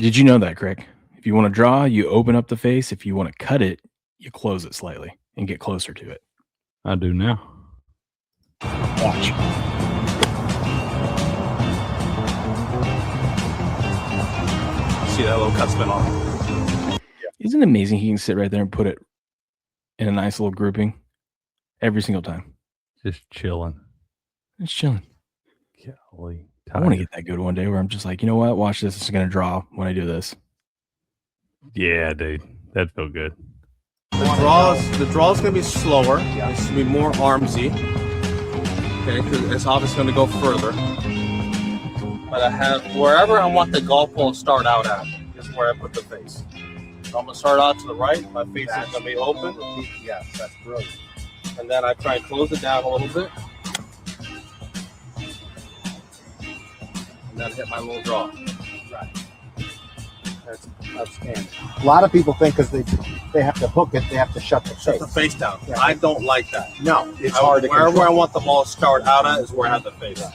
B: Did you know that, Craig? If you want to draw, you open up the face. If you want to cut it, you close it slightly and get closer to it.
C: I do now.
B: Watch.
H: See that little cut spin on it?
B: Isn't it amazing he can sit right there and put it in a nice little grouping every single time?
C: Just chilling.
B: It's chilling.
C: Golly.
B: I want to get that good one day where I'm just like, you know what? Watch this. It's going to draw when I do this.
C: Yeah, dude. That'd feel good.
H: The draw's going to be slower. It's going to be more armsy. Okay, because it's obviously going to go further. But I have wherever I want the golf ball to start out at is where I put the face. So I'm going to start out to the right. My face is going to be open.
I: Yes, that's brilliant.
H: And then I try and close it down a little bit. And then hit my little draw.
I: Right. That's outstanding. A lot of people think because they have to hook it, they have to shut the face.
H: Shut the face down.
I: Yeah.
H: I don't like that.
I: No, it's hard to
H: wherever
I: control.
H: I want the ball to start out at is where I have the face.
I: Yeah.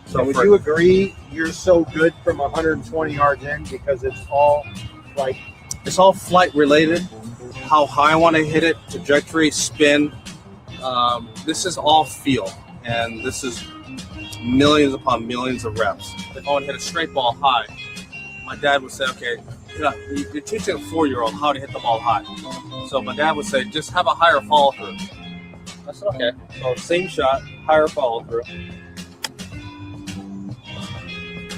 I: So would you agree you're so good from 120 yards in because it's all like
H: it's all flight related, how high I want to hit it, trajectory, spin. This is all feel, and this is millions upon millions of reps. If I want to hit a straight ball high, my dad would say, okay, you're teaching a 4-year-old how to hit the ball high. So my dad would say, just have a higher follow through. I said, okay. So same shot, higher follow through.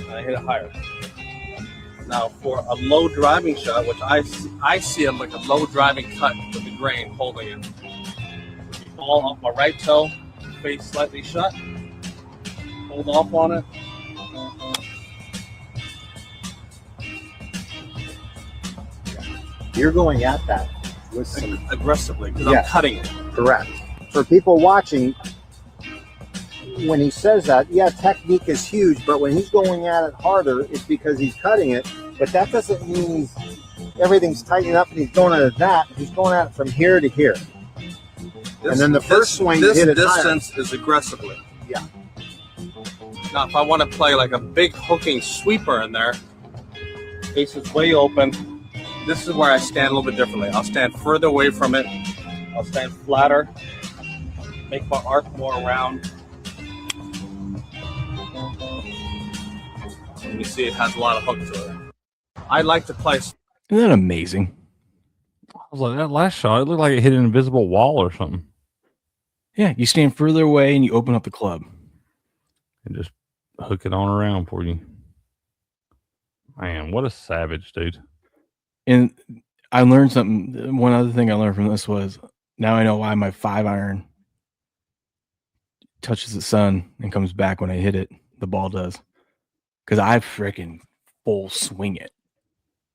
H: And I hit it higher. Now for a low driving shot, which I see it like a low driving cut with the grain holding it. Ball off my right toe, face slightly shut. Hold off on it.
I: you're going at that with some
H: Aggressively, because I'm cutting it.
I: correct. For people watching, when he says that, yeah, technique is huge, but when he's going at it harder, it's because he's cutting it. But that doesn't mean everything's tightening up and he's going at that. He's going at it from here to here. And then the first swing,
H: this
I: hit it
H: distance is aggressively.
I: Yeah.
H: Now, if I want to play like a big hooking sweeper in there, face is way open. This is where I stand a little bit differently. I'll stand further away from it. I'll stand flatter. Make my arc more round. And you see it has a lot of hook to it. I like to play.
B: Isn't that amazing?
C: I was like, that last shot, it looked like it hit an invisible wall or something.
B: Yeah, you stand further away and you open up the club.
C: And just hook it on around for you. Man, what a savage, dude.
B: And I learned something. One other thing I learned from this was now I know why my 5-iron touches the sun and comes back when I hit it. The ball does. Because I freaking full swing it.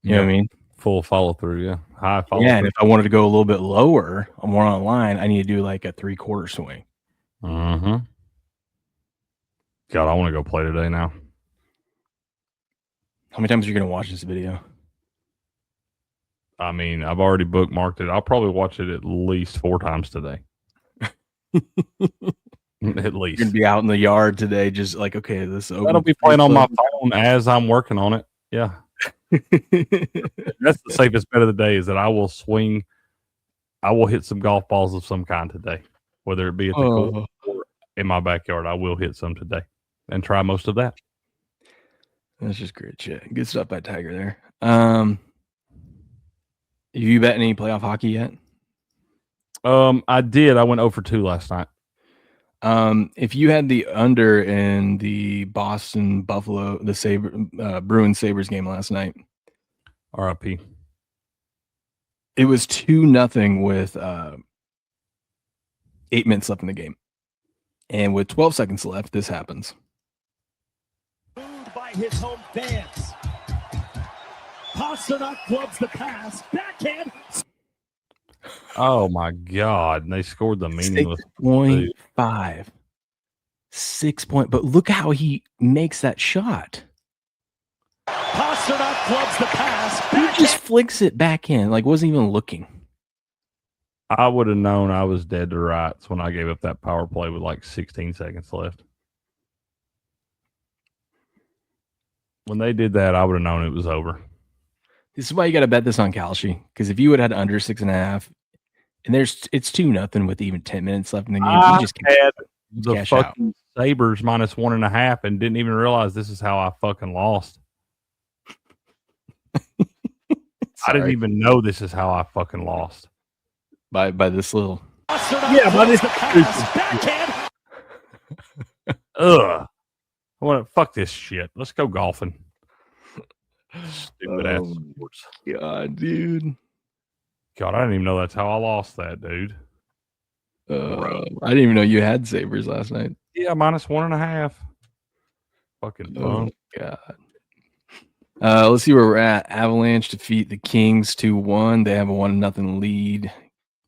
B: You know what I mean?
C: Full follow through, yeah. High follow
B: Yeah,
C: through.
B: and if I wanted to go a little bit lower, more on the line, I need to do like a 3/4 swing.
C: Mm-hmm. God, I want to go play today now.
B: How many times are you going to watch this video?
C: I mean, I've already bookmarked it. I'll probably watch it at least 4 times today. At least.
B: You're gonna be out in the yard today, just like, okay, this
C: That'll be playing on my phone as I'm working on it. Yeah. That's the safest bet of the day is that I will swing. I will hit some golf balls of some kind today, whether it be at the court or in my backyard. I will hit some today and try most of that.
B: That's just great shit. Good stuff by Tiger there. You bet any playoff hockey yet?
C: I did. I went 0 for 2 last night.
B: If you had the under in the Boston Buffalo, the Bruins Sabres game last night,
C: RIP.
B: It was 2-0 with 8 minutes left in the game, and with 12 seconds left, this happens.
J: Booed by his home fans. Pasternak clubs the pass. Backhand.
C: Oh my God! And they scored the meaningless
B: 6.5. 6 point, but look how he makes that shot.
J: Pasternak clubs the pass.
B: He just flicks it back in, like wasn't even looking.
C: I would have known I was dead to rights when I gave up that power play with like 16 seconds left. When they did that, I would have known it was over.
B: This is why you got to bet this on Kalshi, because if you would have had under 6.5, and it's 2-0 with even 10 minutes left in the game, you just
C: had the fucking Sabres minus 1.5 and didn't even realize this is how I fucking lost. I didn't even know this is how I fucking lost.
B: By this little.
C: Yeah, by this. Ugh. I want to fuck this shit. Let's go golfing. Stupid ass sports.
B: God, dude.
C: God, I didn't even know that's how I lost that, dude.
B: I didn't even know you had Sabres last night.
C: Yeah, minus 1.5. Fucking fun.
B: Oh, God. Let's see where we're at. Avalanche defeat the Kings 2-1. They have a 1-0 lead.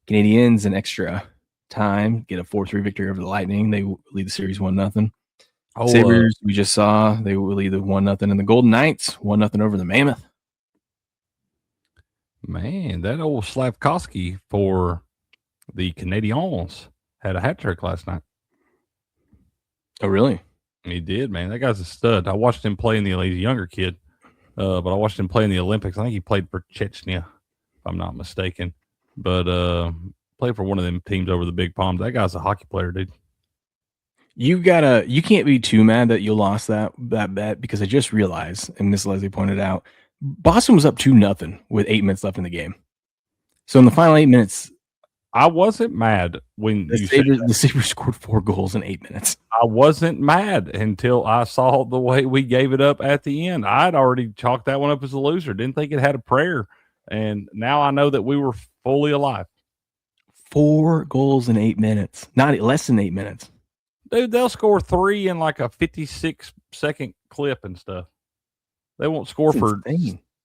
B: Canadiens in extra time get a 4-3 victory over the Lightning. They lead the series 1-0. Sabres, we just saw, they will lead the 1-0. And the Golden Knights 1-0 over the Mammoth.
C: Man, that old Slavkovsky for the Canadiens had a hat trick last night.
B: Oh, really?
C: He did, man. That guy's a stud. I watched him play in the He's a younger kid, but I watched him play in the Olympics. I think he played for Chechnya, if I'm not mistaken. But played for one of them teams over the Big Palm. That guy's a hockey player, dude.
B: You can't be too mad that you lost that bet, because I just realized, and Miss Leslie pointed out, Boston was up 2-0 with 8 minutes left in the game. So in the final 8 minutes,
C: I wasn't mad when
B: the Sabres scored 4 goals in 8 minutes.
C: I wasn't mad until I saw the way we gave it up at the end. I'd already chalked that one up as a loser. Didn't think it had a prayer. And now I know that we were fully alive.
B: 4 goals in 8 minutes. Not less than 8 minutes.
C: Dude, they'll score 3 in like a 56-second clip and stuff. They won't score for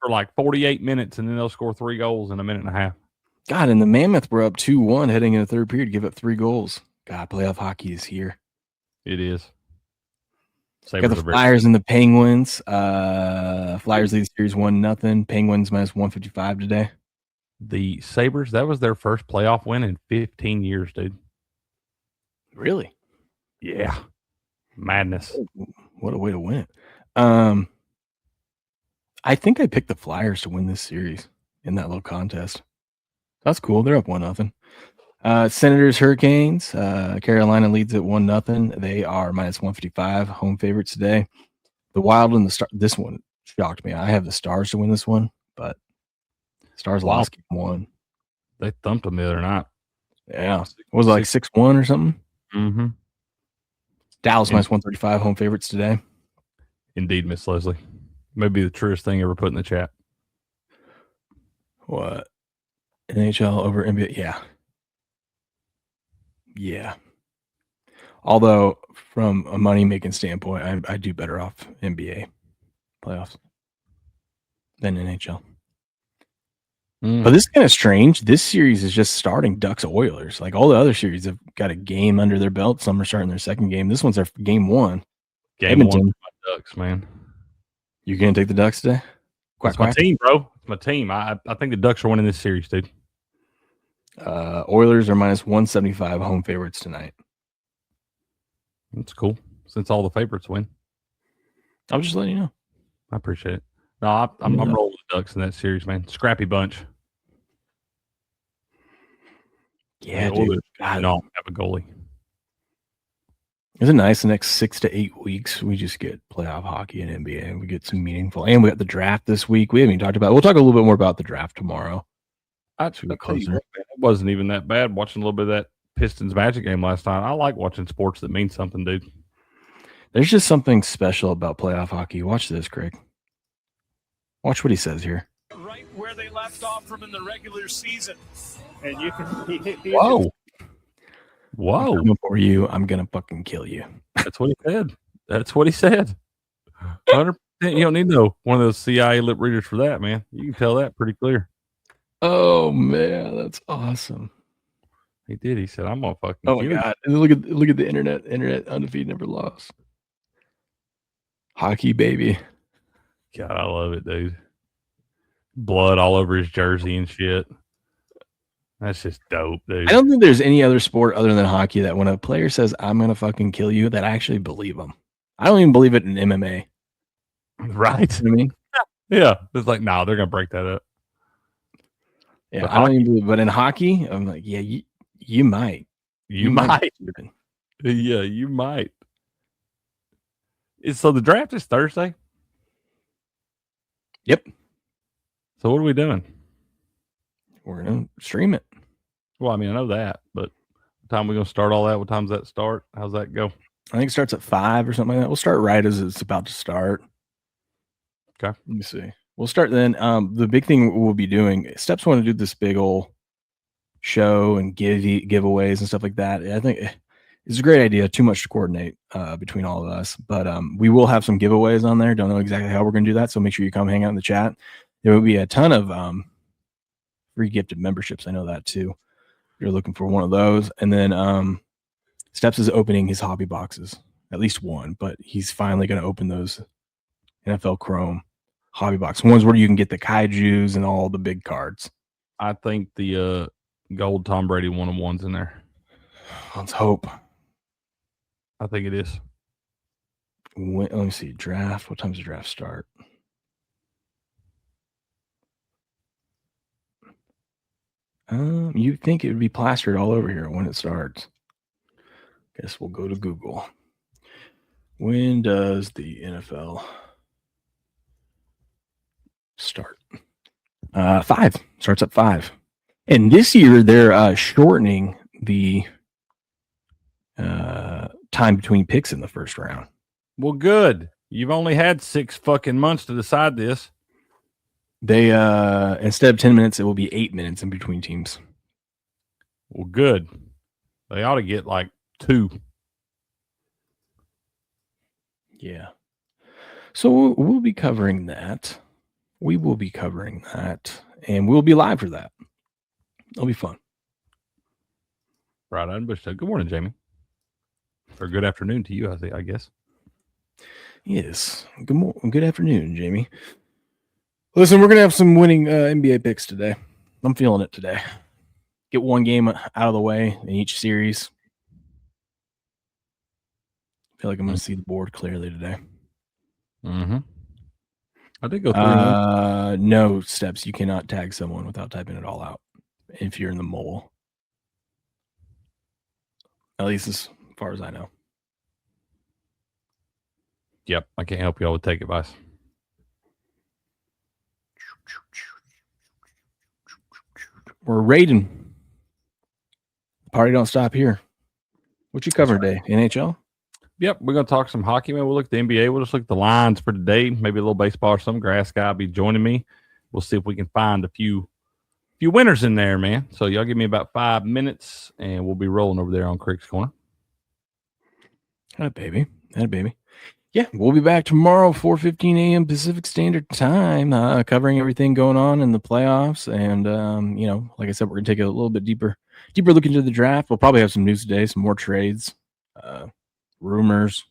C: like 48 minutes, and then they'll score 3 goals in a minute and a half.
B: God, and the Mammoth were up 2-1 heading in the third period, give up 3 goals. God, playoff hockey is here.
C: It is.
B: Got the Flyers and the Penguins. Flyers lead the series 1-0. Penguins minus 155 today.
C: The Sabres, that was their first playoff win in 15 years, dude.
B: Really?
C: Yeah. Madness.
B: What a way to win it. I think I picked the Flyers to win this series in that little contest. That's cool. They're up 1-0. Senators, Hurricanes. Carolina leads at 1-0. They are minus 155 home favorites today. The Wild and the Stars. This one shocked me. I have the Stars to win this one, but Stars lost game 1.
C: They thumped them the other night.
B: Yeah. Was it like 6-1 or something?
C: Mm-hmm.
B: Dallas minus 135 home favorites today.
C: Indeed, Miss Leslie. Maybe the truest thing ever put in the chat.
B: What? NHL over NBA? Yeah. Yeah. Although, from a money-making standpoint, I do better off NBA playoffs than NHL. But this is kind of strange. This series is just starting Ducks Oilers. Like all the other series have got a game under their belt. Some are starting their second game. This one's their game 1.
C: Game Edmonton. 1 for my Ducks, man.
B: You gonna take the Ducks today?
C: It's my team, bro. It's my team. I think the Ducks are winning this series, dude.
B: Oilers are minus 175 home favorites tonight.
C: That's cool. Since all the favorites win.
B: I'm just letting you know.
C: I appreciate it. No, I'm rolling with the Ducks in that series, man. Scrappy bunch.
B: Yeah, dude.
C: I don't have a goalie.
B: Isn't it nice the next 6 to 8 weeks we just get playoff hockey and NBA and we get some meaningful, and we got the draft this week. We haven't even talked about it. We'll talk a little bit more about the draft tomorrow.
C: It wasn't even that bad watching a little bit of that Pistons Magic game last night. I like watching sports that mean something, dude.
B: There's just something special about playoff hockey. Watch this, Craig. Watch what he says here.
J: Right where they left off from in the regular season.
D: And you can
C: Whoa.
B: I'm coming for you. I'm gonna fucking kill you.
C: That's what he said. 100%. You don't need one of those CIA lip readers for that, man. You can tell that pretty clear.
B: Oh man, that's awesome.
C: He did. He said, "I'm gonna fucking."
B: Oh my god! And look at the internet. Internet undefeated, never lost. Hockey, baby.
C: God, I love it, dude. Blood all over his jersey and shit. That's just dope, dude.
B: I don't think there's any other sport other than hockey that when a player says, I'm going to fucking kill you, that I actually believe them. I don't even believe it in MMA.
C: Right.
B: You know what I mean?
C: Yeah. It's like, no, they're going to break that up.
B: Yeah,
C: but
B: I don't even believe. But in hockey, I'm like, yeah, you might.
C: You might. Yeah, you might. So the draft is Thursday?
B: Yep.
C: So what are we doing?
B: We're going to stream it.
C: Well, I mean, I know that, but what time are we going to start all that? What time's that start? How's that go?
B: I think it starts at 5 or something like that. We'll start right as it's about to start.
C: Okay.
B: Let me see. We'll start then. The big thing we'll be doing, Steps want to do this big old show and giveaways and stuff like that. I think it's a great idea. Too much to coordinate between all of us. But we will have some giveaways on there. Don't know exactly how we're going to do that. So make sure you come hang out in the chat. There will be a ton of free gifted memberships. I know that too. You're looking for one of those. And then Steps is opening his hobby boxes, at least one, but he's finally going to open those NFL Chrome hobby box ones where you can get the kaijus and all the big cards.
C: I think the gold Tom Brady 1-on-1's in there.
B: Let's hope.
C: I think it is.
B: Let me see. Draft. What time does the draft start? You'd think it would be plastered all over here when it starts. Guess we'll go to Google. When does the NFL start? 5. Starts at 5. And this year they're shortening the time between picks in the first round.
C: Well, good. You've only had 6 fucking months to decide this.
B: They instead of 10 minutes, it will be 8 minutes in between teams.
C: Well, good. They ought to get like 2.
B: Yeah. So we'll be covering that. We will be covering that, and we'll be live for that. It'll be fun.
C: Right on, Bush. Good morning, Jamie. Or good afternoon to you, I guess.
B: Yes. Good afternoon, Jamie. Listen, we're going to have some winning NBA picks today. I'm feeling it today. Get one game out of the way in each series. I feel like I'm going to see the board clearly today.
C: Mm-hmm. I did go through.
B: No, Steps. You cannot tag someone without typing it all out if you're in the mole. At least as far as I know.
C: Yep. I can't help y'all with take advice.
B: We're raiding. Party don't stop here. What you cover today? NHL?
C: Yep, we're going to talk some hockey, man. We'll look at the NBA. We'll just look at the lines for today. Maybe a little baseball or some. Grass guy will be joining me. We'll see if we can find a few winners in there, man. So y'all give me about 5 minutes, and we'll be rolling over there on Craig's Corner.
B: Had baby. Yeah, we'll be back tomorrow, 4:15 a.m. Pacific Standard Time, covering everything going on in the playoffs. And, like I said, we're going to take a little bit deeper look into the draft. We'll probably have some news today, some more trades, rumors,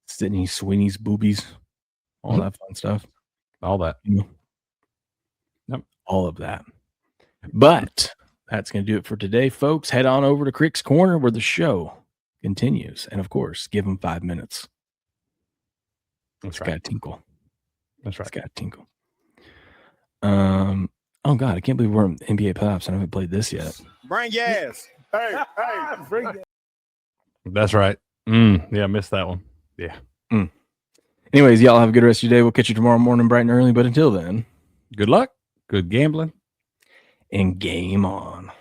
B: Sydney Sweeney's boobies, all that fun stuff.
C: All that.
B: Yep. All of that. But that's going to do it for today, folks. Head on over to Crick's Corner where the show continues. And, of course, give them 5 minutes.
C: That's
B: right. Got to tinkle.
C: That's right.
B: It's got to tinkle. Oh, God, I can't believe we're in NBA playoffs. I haven't played this yet.
K: Bring your ass. Hey, bring your
C: That's right. Yeah, I missed that one. Yeah.
B: Anyways, y'all have a good rest of your day. We'll catch you tomorrow morning bright and early. But until then,
C: good luck, good gambling,
B: and game on.